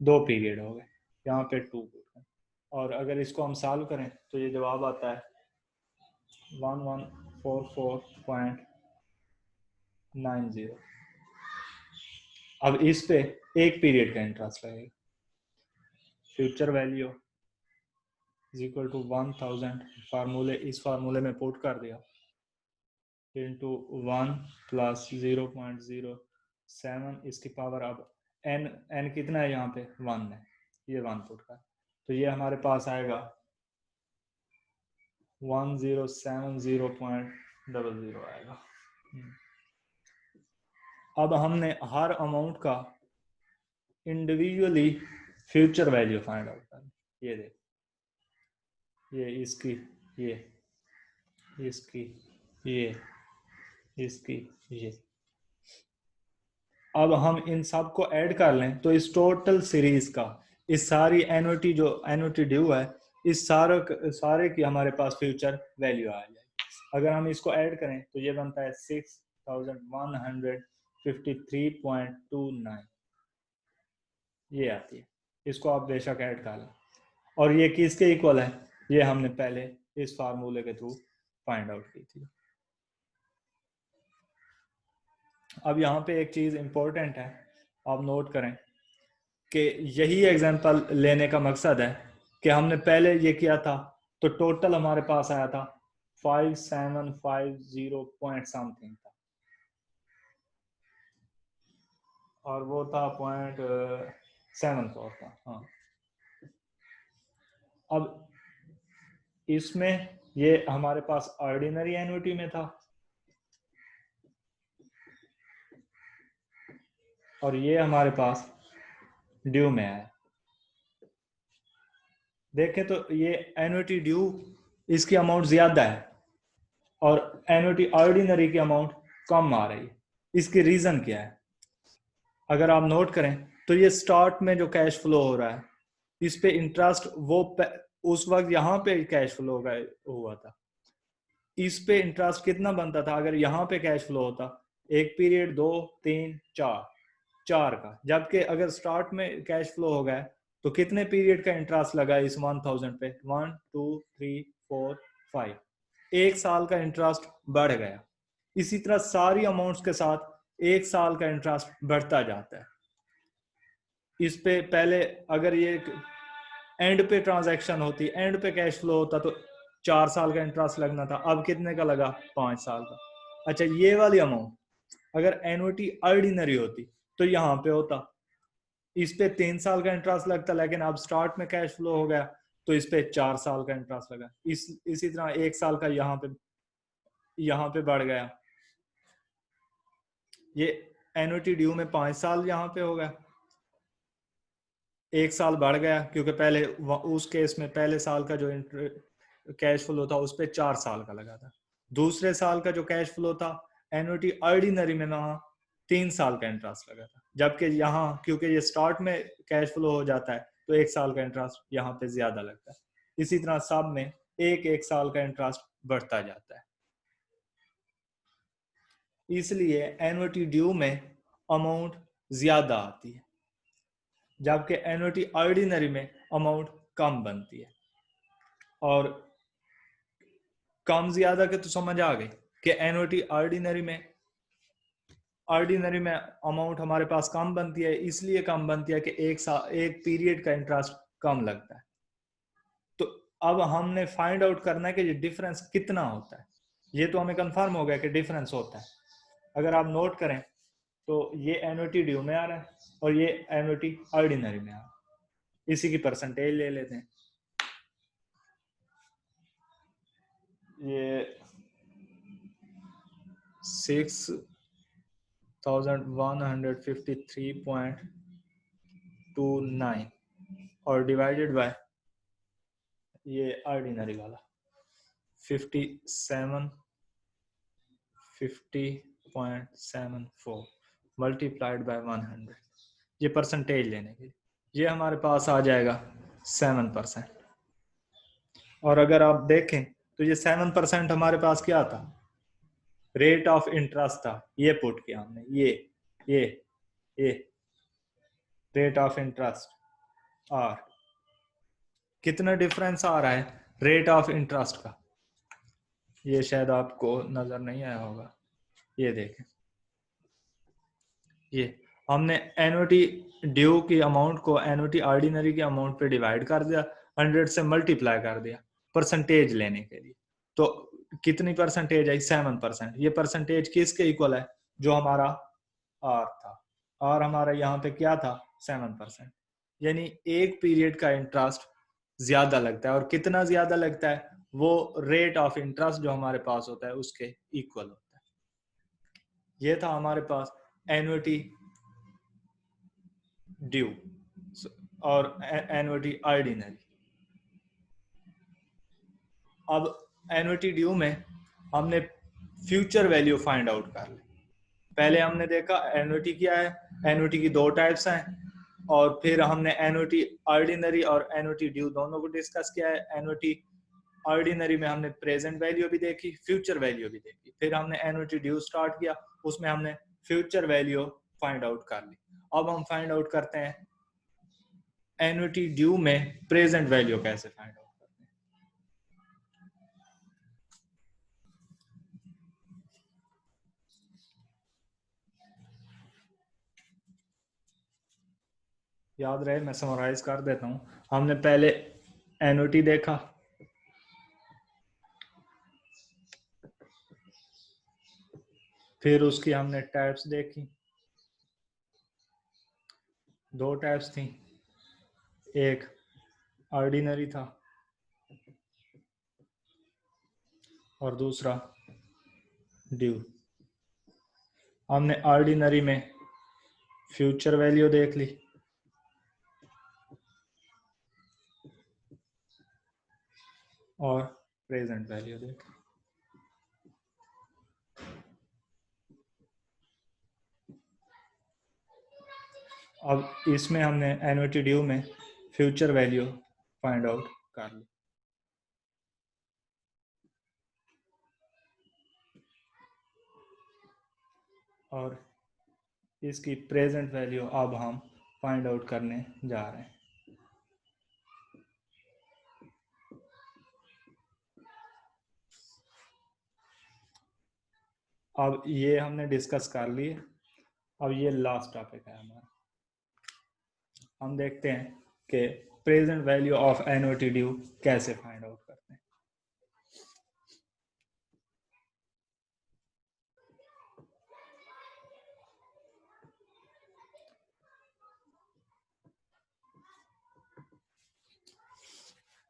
2 पीरियड हो गए, यहाँ पे 2। और अगर इसको हम सॉल्व करें तो ये जवाब आता है 1144.90। अब इस पे एक पीरियड का इंटरेस्ट लगेगा, future value is equal to 1000 फार्मूले, इस फार्मूले में पुट कर दिया, इंटू 1 प्लस 0.07 इसकी पावर अब एन कितना है यहाँ पे 1 है, ये 1 पुट का, तो ये हमारे पास आएगा 1070.00 आएगा। अब हमने हर अमाउंट का individually future value find out करना। ये देख, ये इसकी, ये इसकी, ये इसकी, ये। अब हम इन सब को ऐड कर लें तो इस टोटल सीरीज का, इस सारी एन्युटी जो एन्युटी ड्यू है, इस सारे की हमारे पास फ्यूचर वैल्यू आ जाए। अगर हम इसको ऐड करें तो ये बनता है 6153.29, ये आती है। इसको आप बेशक ऐड कर लें। और ये किसके इक्वल है, ये हमने पहले इस फार्मूले के थ्रू फाइंड आउट की थी। अब यहाँ पे एक चीज इंपॉर्टेंट है, आप नोट करें कि यही एग्जांपल लेने का मकसद है कि हमने पहले ये किया था तो टोटल हमारे पास आया था 5750 पॉइंट समथिंग था, और वो था 0.74 था। हाँ, अब इसमें ये हमारे पास ऑर्डिनरी एन्युटी में था, और ये हमारे पास ड्यू में है। देखें तो ये एन्युटी ड्यू, इसकी अमाउंट ज्यादा है और एन्युटी ऑर्डिनरी की अमाउंट कम आ रही है। इसकी रीजन क्या है? अगर आप नोट करें तो ये स्टार्ट में जो कैश फ्लो हो रहा है, इस पे इंटरेस्ट वो उस वक्त यहाँ पे कैश फ्लो हुआ था, इस पे इंटरेस्ट कितना बनता था अगर यहाँ पे कैश फ्लो होता? एक पीरियड, 2, 3, 4 का। जबकि अगर स्टार्ट में कैश फ्लो हो गया तो कितने पीरियड का इंटरेस्ट लगा इस 1000 पे? 1, 2, 3, 4, 5, 1 साल का इंटरेस्ट बढ़ गया। इसी तरह सारी अमाउंट्स के साथ 1 साल का इंटरेस्ट बढ़ता जाता है। इस पे पहले अगर ये एंड पे ट्रांजैक्शन होती, एंड पे कैश फ्लो होता तो 4 साल का इंटरेस्ट लगना था, अब कितने का लगा? 5 साल का। अच्छा, ये वाली अमाउंट अगर एन्युटी ऑर्डिनरी होती तो यहाँ पे होता, इस पे 3 साल का इंटरेस्ट लगता, लेकिन अब स्टार्ट में कैश फ्लो हो गया तो इस पे 4 साल का इंटरेस्ट लगा। इसी तरह 1 साल का यहाँ पे बढ़ गया। ये एन्युटी ड्यू में 5 साल यहाँ पे हो गया, 1 साल बढ़ गया क्योंकि पहले उस केस में पहले साल का जो कैश फ्लो था उस पर 4 साल का लगा था। दूसरे साल का जो कैश फ्लो था एन्युटी ऑर्डिनरी में वहां 3 साल का इंटरेस्ट लगा था, जबकि यहाँ क्योंकि ये स्टार्ट में कैश फ्लो हो जाता है तो 1 साल का इंटरेस्ट यहाँ पे ज्यादा लगता है। इसी तरह सब में एक साल का इंटरेस्ट बढ़ता जाता है। इसलिए एन्युटी ड्यू में अमाउंट ज्यादा आती है, जबकि एन्युटी ऑर्डिनरी में अमाउंट कम बनती है। और कम ज्यादा के तो समझ आ गई कि एन्युटी ऑर्डिनरी में अमाउंट हमारे पास कम बनती है, इसलिए कम बनती है कि एक पीरियड का इंटरेस्ट कम लगता है। तो अब हमने फाइंड आउट करना है कि ये डिफरेंस कितना होता है। ये तो हमें कंफर्म हो गया कि डिफरेंस होता है। अगर आप नोट करें तो ये एन्युटी ड्यू में आ रहा है और ये एन्युटी ऑर्डिनरी में आ रहा है। इसी की परसेंटेज ले लेते हैं। ये 6153.29 और डिवाइडेड बाय ये ऑर्डिनरी वाला 5750.74 मल्टीप्लाइड बाय 100। ये परसेंटेज लेने के लिए ये हमारे पास आ जाएगा 7%। और अगर आप देखें तो ये 7% हमारे पास क्या था? रेट ऑफ इंटरेस्ट था। ये पुट किया हमने, ये रेट ऑफ इंटरेस्ट। और कितना डिफरेंस आ रहा है रेट ऑफ इंटरेस्ट का? ये शायद आपको नजर नहीं आया होगा। ये देखें, ये हमने एन्युटी ड्यू की अमाउंट को एन्युटी ऑर्डिनरी की अमाउंट पे डिवाइड कर दिया, 100 से मल्टीप्लाई कर दिया परसेंटेज लेने के लिए। तो कितनी परसेंटेज आई? 7%। ये परसेंटेज किसके इक्वल है? जो हमारा आर था। और हमारा यहाँ पे क्या था 7%, यानी एक पीरियड का इंटरेस्ट ज्यादा लगता है, और कितना ज्यादा लगता है, वो रेट ऑफ इंटरेस्ट जो हमारे पास होता है उसके इक्वल होता है। ये था हमारे पास एन्युटी ड्यू और एन्युटी ऑर्डिनरी। अब एन्युटी ड्यू में हमने फ्यूचर वैल्यू फाइंड आउट कर ली। पहले हमने देखा एन्युटी क्या है, एन्युटी की दो टाइप्स हैं, और फिर हमने एन्युटी ऑर्डिनरी और एन्युटी ड्यू दोनों को डिस्कस किया है। एन्युटी ऑर्डिनरी में हमने प्रेजेंट वैल्यू भी देखी, फ्यूचर वैल्यू भी देखी। फिर हमने एन्युटी ड्यू स्टार्ट किया, उसमें हमने फ्यूचर वैल्यू फाइंड आउट कर ली। अब हम फाइंड आउट करते हैं एन्युटी ड्यू में प्रेजेंट वैल्यू कैसे फाइंड आउट करते हैं। याद रहे, मैं समराइज कर देता हूं। हमने पहले एन्युटी देखा, फिर उसकी हमने टाइप्स देखी। दो टाइप्स थी, एक ऑर्डिनरी था और दूसरा ड्यू। हमने ऑर्डिनरी में फ्यूचर वैल्यू देख ली और प्रेजेंट वैल्यू देख ली। अब इसमें हमने एन्युटी ड्यू में फ्यूचर वैल्यू फाइंड आउट कर ली। और इसकी प्रेजेंट वैल्यू अब हम फाइंड आउट करने जा रहे हैं। अब ये हमने डिस्कस कर लिए। अब ये लास्ट टॉपिक है हमारा। हम देखते हैं कि present value of annuity due कैसे फाइंड आउट करते हैं।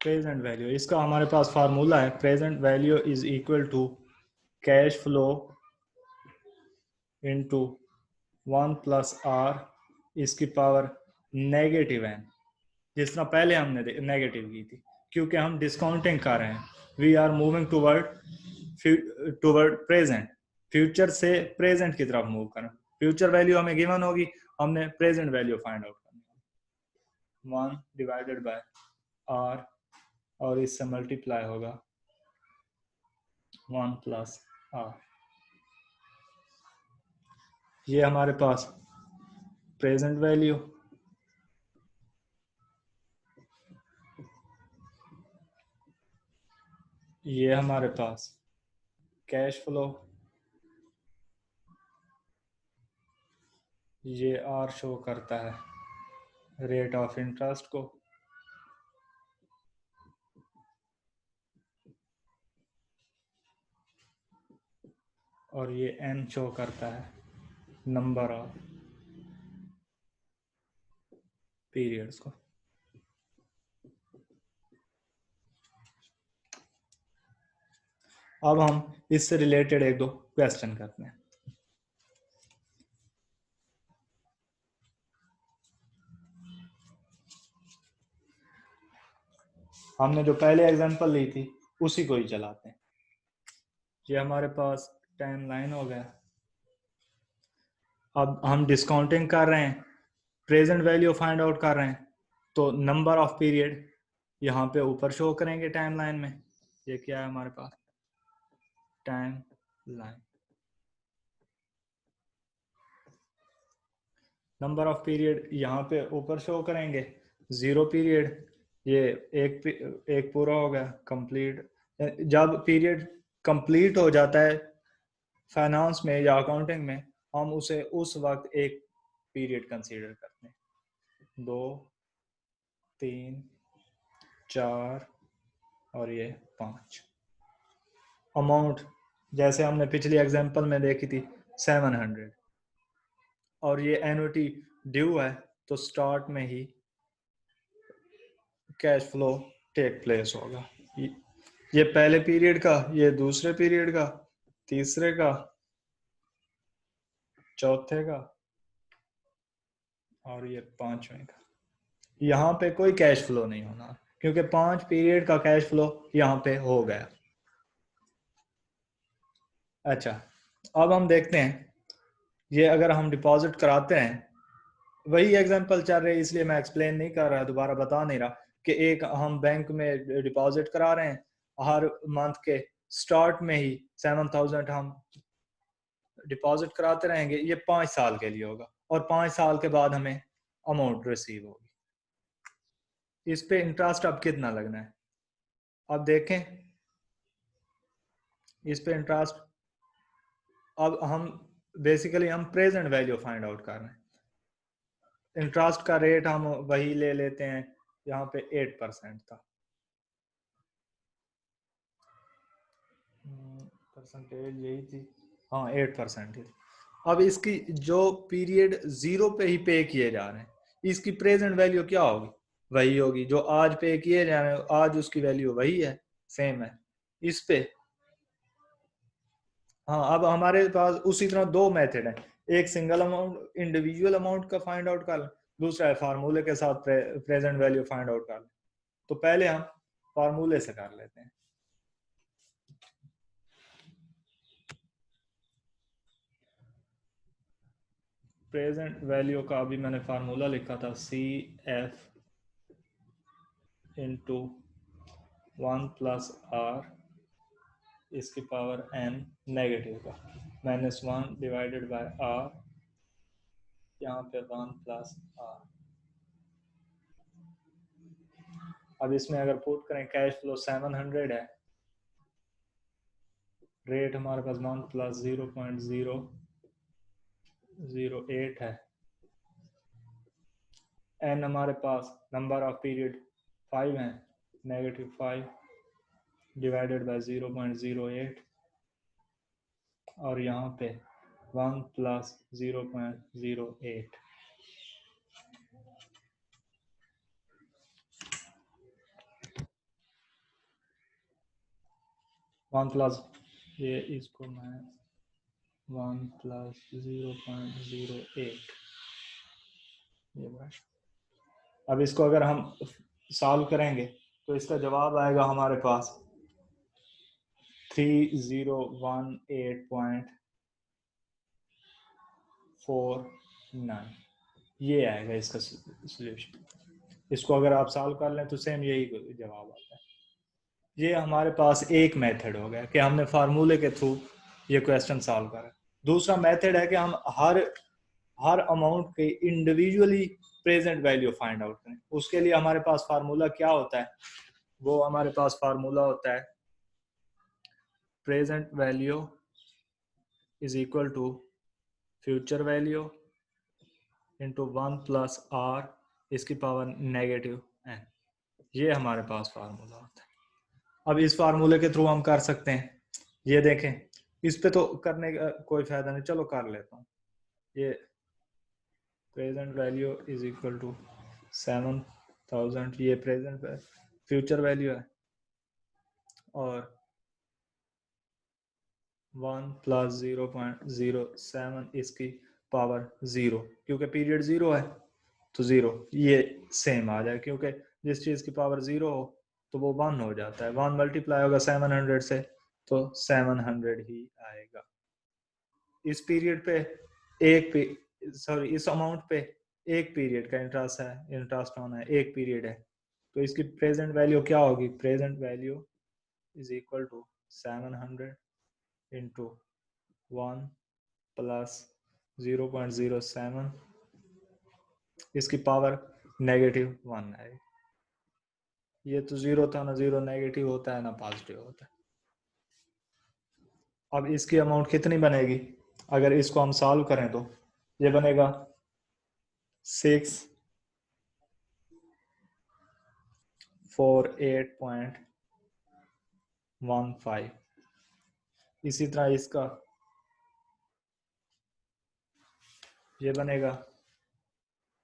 प्रेजेंट वैल्यू, इसका हमारे पास फार्मूला है, present value is equal to cash flow into 1 plus R इसकी पावर नेगेटिव एन। जिस तरह पहले हमने नेगेटिव की थी, क्योंकि हम डिस्काउंटिंग कर रहे हैं, we are moving toward present, future से प्रेजेंट की तरफ मूव करें। फ्यूचर वैल्यू हमें गिवन होगी, हमने प्रेजेंट वैल्यू फाइंड आउट करनी है। 1 डिवाइडेड बाय आर और इससे मल्टीप्लाई होगा 1 प्लस आर। ये हमारे पास प्रेजेंट वैल्यू, ये हमारे पास कैश फ्लो, ये आर शो करता है रेट ऑफ इंटरेस्ट को, और ये एन शो करता है नंबर ऑफ पीरियड्स को। अब हम इससे रिलेटेड एक दो क्वेश्चन करते हैं। हमने जो पहले एग्जांपल ली थी उसी को ही चलाते हैं। ये हमारे पास टाइम लाइन हो गया। अब हम डिस्काउंटिंग कर रहे हैं, प्रेजेंट वैल्यू फाइंड आउट कर रहे हैं, तो नंबर ऑफ पीरियड यहाँ पे ऊपर शो करेंगे टाइम लाइन में। ये क्या है हमारे पास time line, number of period यहाँ पे ऊपर शो करेंगे, 0 पीरियड, ये एक पूरा हो गया कंप्लीट। जब पीरियड कंप्लीट हो जाता है फाइनेंस में या अकाउंटिंग में, हम उसे उस वक्त एक पीरियड कंसीडर करते हैं। 2, 3, 4 और ये 5। अमाउंट जैसे हमने पिछली एग्जांपल में देखी थी 700, और ये एन्युटी ड्यू है, तो स्टार्ट में ही कैश फ्लो टेक प्लेस होगा। ये पहले पीरियड का, ये दूसरे पीरियड का, तीसरे का, चौथे का और ये पांचवें का। यहाँ पे कोई कैश फ्लो नहीं होना क्योंकि 5 पीरियड का कैश फ्लो यहाँ पे हो गया। अच्छा, अब हम देखते हैं, ये अगर हम डिपॉजिट कराते हैं, वही एग्जांपल चल रहे हैं इसलिए मैं एक्सप्लेन नहीं कर रहा, दोबारा बता नहीं रहा, कि एक हम बैंक में डिपॉजिट करा रहे हैं, हर मंथ के स्टार्ट में ही 7,000 हम डिपॉजिट कराते रहेंगे, ये 5 साल के लिए होगा और 5 साल के बाद हमें अमाउंट रिसीव होगी। इस पे इंटरेस्ट अब कितना लगना है, अब देखें। इस पे इंटरेस्ट अब हम बेसिकली हम प्रेजेंट वैल्यू फाइंड आउट कर रहे हैं। इंटरेस्ट का रेट हम वही ले लेते हैं, यहाँ पे 8% था। परसेंटेज यही थी, हाँ 8% थी। अब इसकी जो पीरियड 0 पे ही पे किए जा रहे हैं, इसकी प्रेजेंट वैल्यू क्या होगी, वही होगी जो आज पे किए जा रहे हैं, आज उसकी वैल्यू वही है, सेम है। इस पे हाँ, अब हमारे पास उसी तरह दो मेथड हैं, एक सिंगल अमाउंट इंडिविजुअल अमाउंट का फाइंड आउट कर लें, दूसरा है फार्मूले के साथ प्रेजेंट वैल्यू फाइंड आउट कर लें। तो पहले हम फार्मूले से कर लेते हैं। प्रेजेंट वैल्यू का अभी मैंने फार्मूला लिखा था, CF इंटू 1+R इसकी पावर n नेगेटिव का, -1 डिवाइडेड बाय R, यहाँ पे 1+R। अब इसमें अगर पुट करें, कैश फ्लो 700 है, रेट हमारे पास 1+0.008 है, n हमारे पास नंबर ऑफ पीरियड 5 है, -5 डिवाइडेड बाय 0.08 और यहाँ पे 1+0.08। वन प्लस ये इसको मैं 1+0.08 ये बात। अब इसको अगर हम सॉल्व करेंगे तो इसका जवाब आएगा हमारे पास 3018.49, ये आएगा इसका सोल्यूशन। इसको अगर आप सॉल्व कर लें तो सेम यही जवाब आता है। ये हमारे पास एक मेथड हो गया कि हमने फार्मूले के थ्रू ये क्वेश्चन सॉल्व करा। दूसरा मेथड है कि हम हर अमाउंट के individually present value find out करें। उसके लिए हमारे पास फार्मूला क्या होता है, वो हमारे पास फार्मूला होता है present value is equal to future value into 1+R इसकी पावर -n। ये हमारे पास फार्मूला होता है। अब इस फार्मूले के थ्रू हम कर सकते हैं, ये देखें, इस पे तो करने का कोई फायदा नहीं, चलो कर लेता हूँ। ये present value is equal to 7,000, ये प्रेजेंट फ्यूचर वैल्यू है, और 1+0.07 इसकी पावर 0, क्योंकि पीरियड 0 है तो 0 ये सेम आ जाए, क्योंकि जिस चीज की पावर 0 हो तो वो 1 हो जाता है। 1 मल्टीप्लाई होगा 700 से तो 700 ही आएगा। इस पीरियड पे इस अमाउंट पे एक पीरियड का इंटरेस्ट है, इंटरेस्ट होना है, एक पीरियड है, तो इसकी प्रेजेंट वैल्यू क्या होगी, present value is equal to 700 into 1+0.07 इसकी पावर -1 है। ये तो 0 था ना, 0 नेगेटिव होता है ना पॉजिटिव होता है। अब इसकी अमाउंट कितनी बनेगी, अगर इसको हम सॉल्व करें तो ये बनेगा 648.15। इसी तरह इसका ये बनेगा।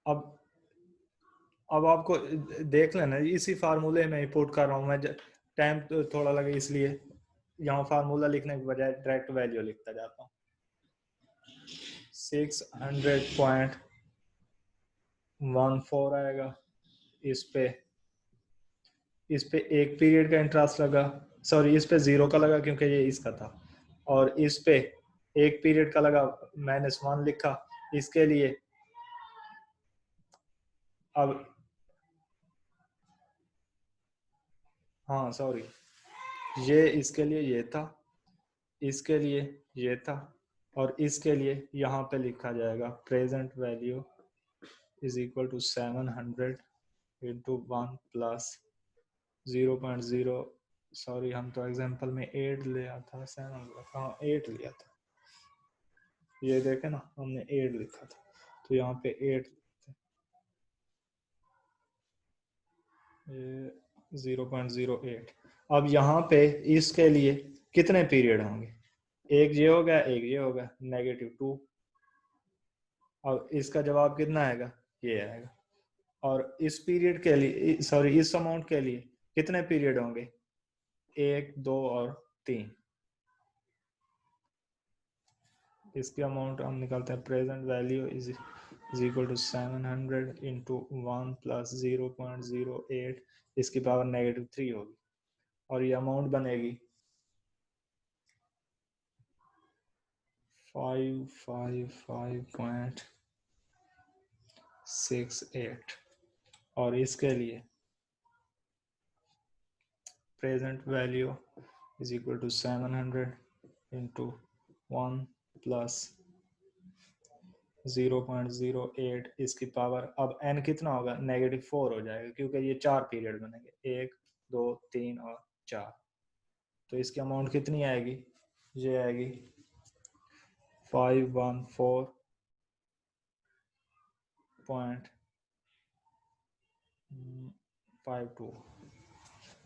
अब अब आपको देख लेना, इसी फार्मूले में पुट कर रहा हूँ मैं, टाइम तो थोड़ा लगे इसलिए यहाँ फार्मूला लिखने के बजाय डायरेक्ट वैल्यू लिखता जाता हूँ। 600.14 आएगा। इस पे एक पीरियड का इंटरेस्ट लगा, सॉरी इस पे 0 का लगा क्योंकि ये इसका था, और इस पे एक पीरियड का लगा, -1 लिखा इसके लिए। अब हाँ सॉरी, ये इसके लिए ये था, इसके लिए ये था, और इसके लिए यहाँ पे लिखा जाएगा present value is equal to 700 into 1 plus 0.0, sorry हम तो एग्जांपल में 8 लिया था, 7 हाँ 8 लिया था, ये देखे ना हमने 8 लिखा था, तो यहाँ पे 8 0.08। अब यहाँ पे इसके लिए कितने पीरियड होंगे, एक ये हो गया, एक ये हो गया, -2। और इसका जवाब कितना आएगा, ये आएगा। और इस पीरियड के लिए, सॉरी इस अमाउंट के लिए कितने पीरियड होंगे, 1 2 और 3। इसकी अमाउंट हम निकालते हैं, present value is equal to 700 into 1 plus 0.08, इसकी पावर -3 होगी, और ये अमाउंट बनेगी 555.68। और इसके लिए present value is equal to 700 into 1 plus 0.08, इसकी पावर, अब n कितना होगा, -4 हो जाएगा क्योंकि ये 4 पीरियड बनेंगे, 1 2 3 और 4। तो इसकी अमाउंट कितनी आएगी, ये आएगी 514.52।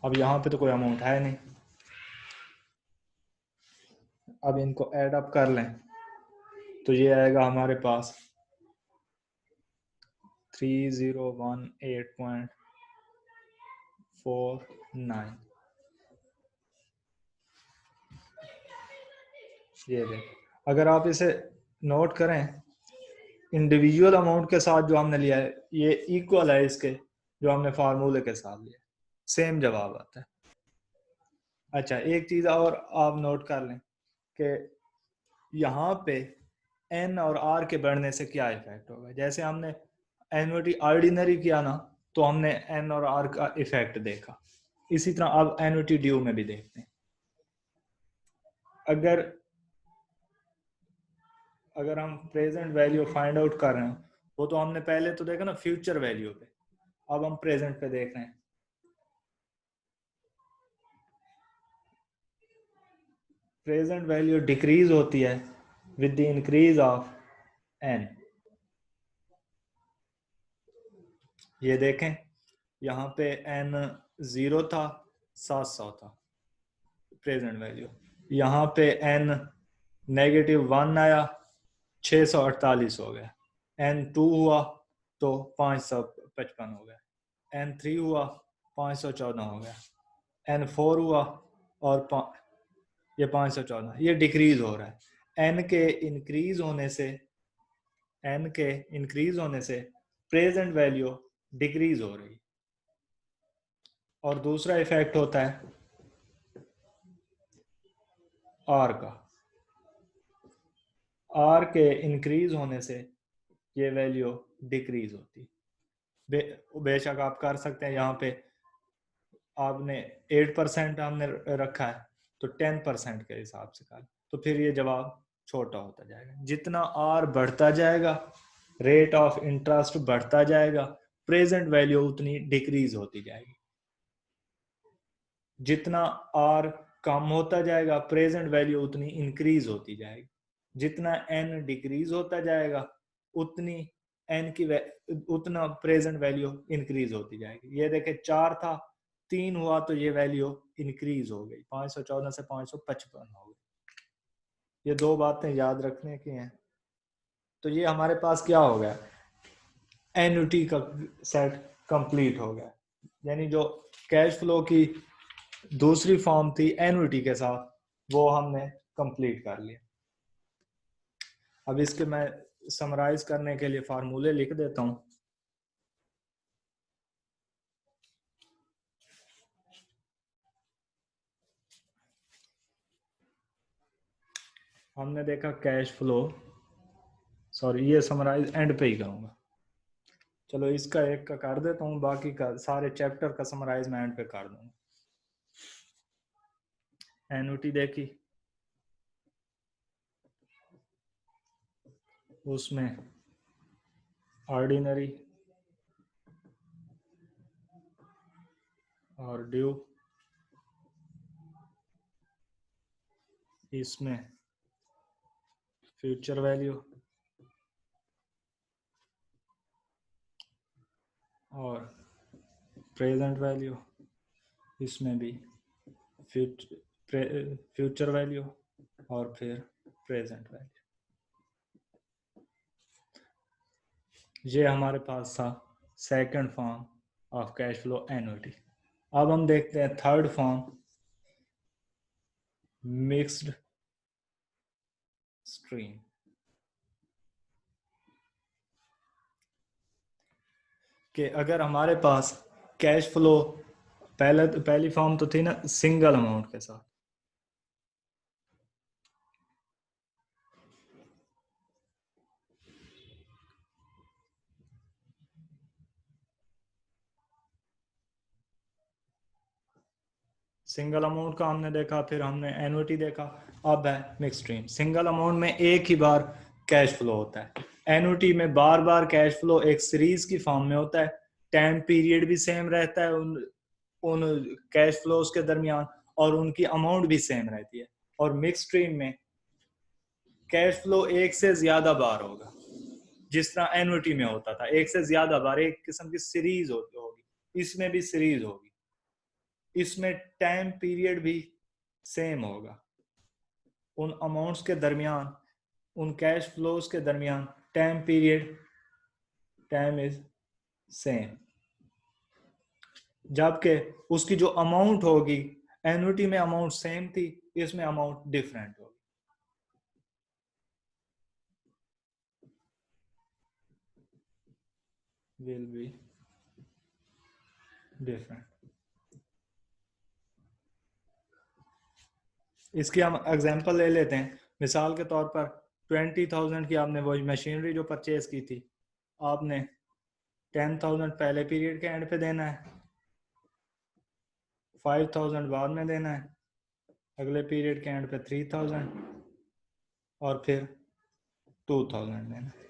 अब यहाँ पे तो कोई अमाउंट है नहीं, अब इनको ऐड अप कर लें तो ये आएगा हमारे पास 3018.49। ये देख, अगर आप इसे नोट करें इंडिविजुअल अमाउंट के साथ जो हमने लिया है, ये इक्वल है इसके जो हमने फार्मूले के साथ लिया, सेम जवाब आता है। अच्छा एक चीज और आप नोट कर लें कि यहाँ पे एन और आर के बढ़ने से क्या इफेक्ट होगा, जैसे हमने एन्युटी ऑर्डिनरी किया ना, तो हमने एन और आर का इफेक्ट देखा, इसी तरह अब एन्युटी ड्यू में भी देखते हैं। अगर हम प्रेजेंट वैल्यू फाइंड आउट कर रहे हैं, वो तो हमने पहले तो देखा ना फ्यूचर वैल्यू पे, अब हम प्रेजेंट पे देख रहे हैं। प्रेजेंट वैल्यू डिक्रीज होती है with the increase of N. ये देखें यहाँ पे एन 0 था, 700 था प्रेजेंट वैल्यू, यहाँ पे एन -1 आया, 648 हो गया, N2 हुआ तो 555 हो गया, N3 हुआ 514 हो गया, N4 हुआ और ये 514, ये डिक्रीज हो रहा है। N के इंक्रीज होने से प्रेजेंट वैल्यू डिक्रीज हो रही। और दूसरा इफेक्ट होता है R का, R के इंक्रीज होने से ये वैल्यू डिक्रीज होती। बेशक आप कर सकते हैं, यहाँ पे आपने 8% हमने रखा है तो 10% के हिसाब से कर, तो फिर ये जवाब छोटा होता जाएगा। जितना आर बढ़ता जाएगा, रेट ऑफ इंटरेस्ट बढ़ता जाएगा, प्रेजेंट वैल्यू उतनी डिक्रीज होती जाएगी। जितना आर कम होता जाएगा, प्रेजेंट वैल्यू उतनी इंक्रीज होती जाएगी। जितना एन डिक्रीज होता जाएगा, उतनी एन की उतना प्रेजेंट वैल्यू इंक्रीज होती जाएगी। ये देखे 4 था, 3 हुआ तो ये वैल्यू इंक्रीज हो गई, 514 से 555 हो गई। ये दो बातें याद रखने की हैं। तो ये हमारे पास क्या हो गया, एन्युटी का सेट कंप्लीट हो गया, यानी जो कैश फ्लो की दूसरी फॉर्म थी एन्युटी के साथ वो हमने कंप्लीट कर लिया। अब इसके मैं समराइज करने के लिए फार्मूले लिख देता हूं। हमने देखा कैश फ्लो, सॉरी ये समराइज एंड पे ही करूंगा, चलो इसका एक का कर देता हूँ, बाकी का सारे चैप्टर का समराइज मैं एंड पे कर दूंगा। एन्युटी देखी, उसमें ऑर्डिनरी और ड्यू, इसमें फ्यूचर वैल्यू और प्रेजेंट वैल्यू, इसमें भी फ्यूचर वैल्यू और फिर प्रेजेंट वैल्यू। ये हमारे पास था second form of cash flow annuity. अब हम देखते हैं थर्ड फॉर्म, मिक्स्ड स्ट्रीम। कि अगर हमारे पास कैश फ्लो पहली फॉर्म तो थी ना सिंगल अमाउंट के साथ, सिंगल अमाउंट का हमने देखा, फिर हमने एन्युटी देखा, अब है मिक्स स्ट्रीम। सिंगल अमाउंट में एक ही बार कैश फ्लो होता है, एन्युटी में बार बार कैश फ्लो एक सीरीज की फॉर्म में होता है, टाइम पीरियड भी सेम रहता है उन कैश फ्लोज के दरमियान और उनकी अमाउंट भी सेम रहती है। और मिक्स स्ट्रीम में कैश फ्लो एक से ज्यादा बार होगा, जिस तरह एन्युटी में होता था एक से ज्यादा बार, एक किस्म की सीरीज होगी, इसमें भी सीरीज होगी, इसमें टाइम पीरियड भी सेम होगा, उन अमाउंट्स के दरमियान, उन कैश फ्लोज के दरमियान time period, time is same, जबकि उसकी जो अमाउंट होगी, एन्युटी में अमाउंट सेम थी, इसमें अमाउंट डिफरेंट होगी। Will be different. इसकी हम एग्जांपल ले लेते हैं, मिसाल के तौर पर 20,000 की आपने वो मशीनरी जो परचेज की थी, आपने 10,000 पहले पीरियड के एंड पे देना है, 5,000 बाद में देना है, अगले पीरियड के एंड पे 3,000 और फिर 2,000 देना है।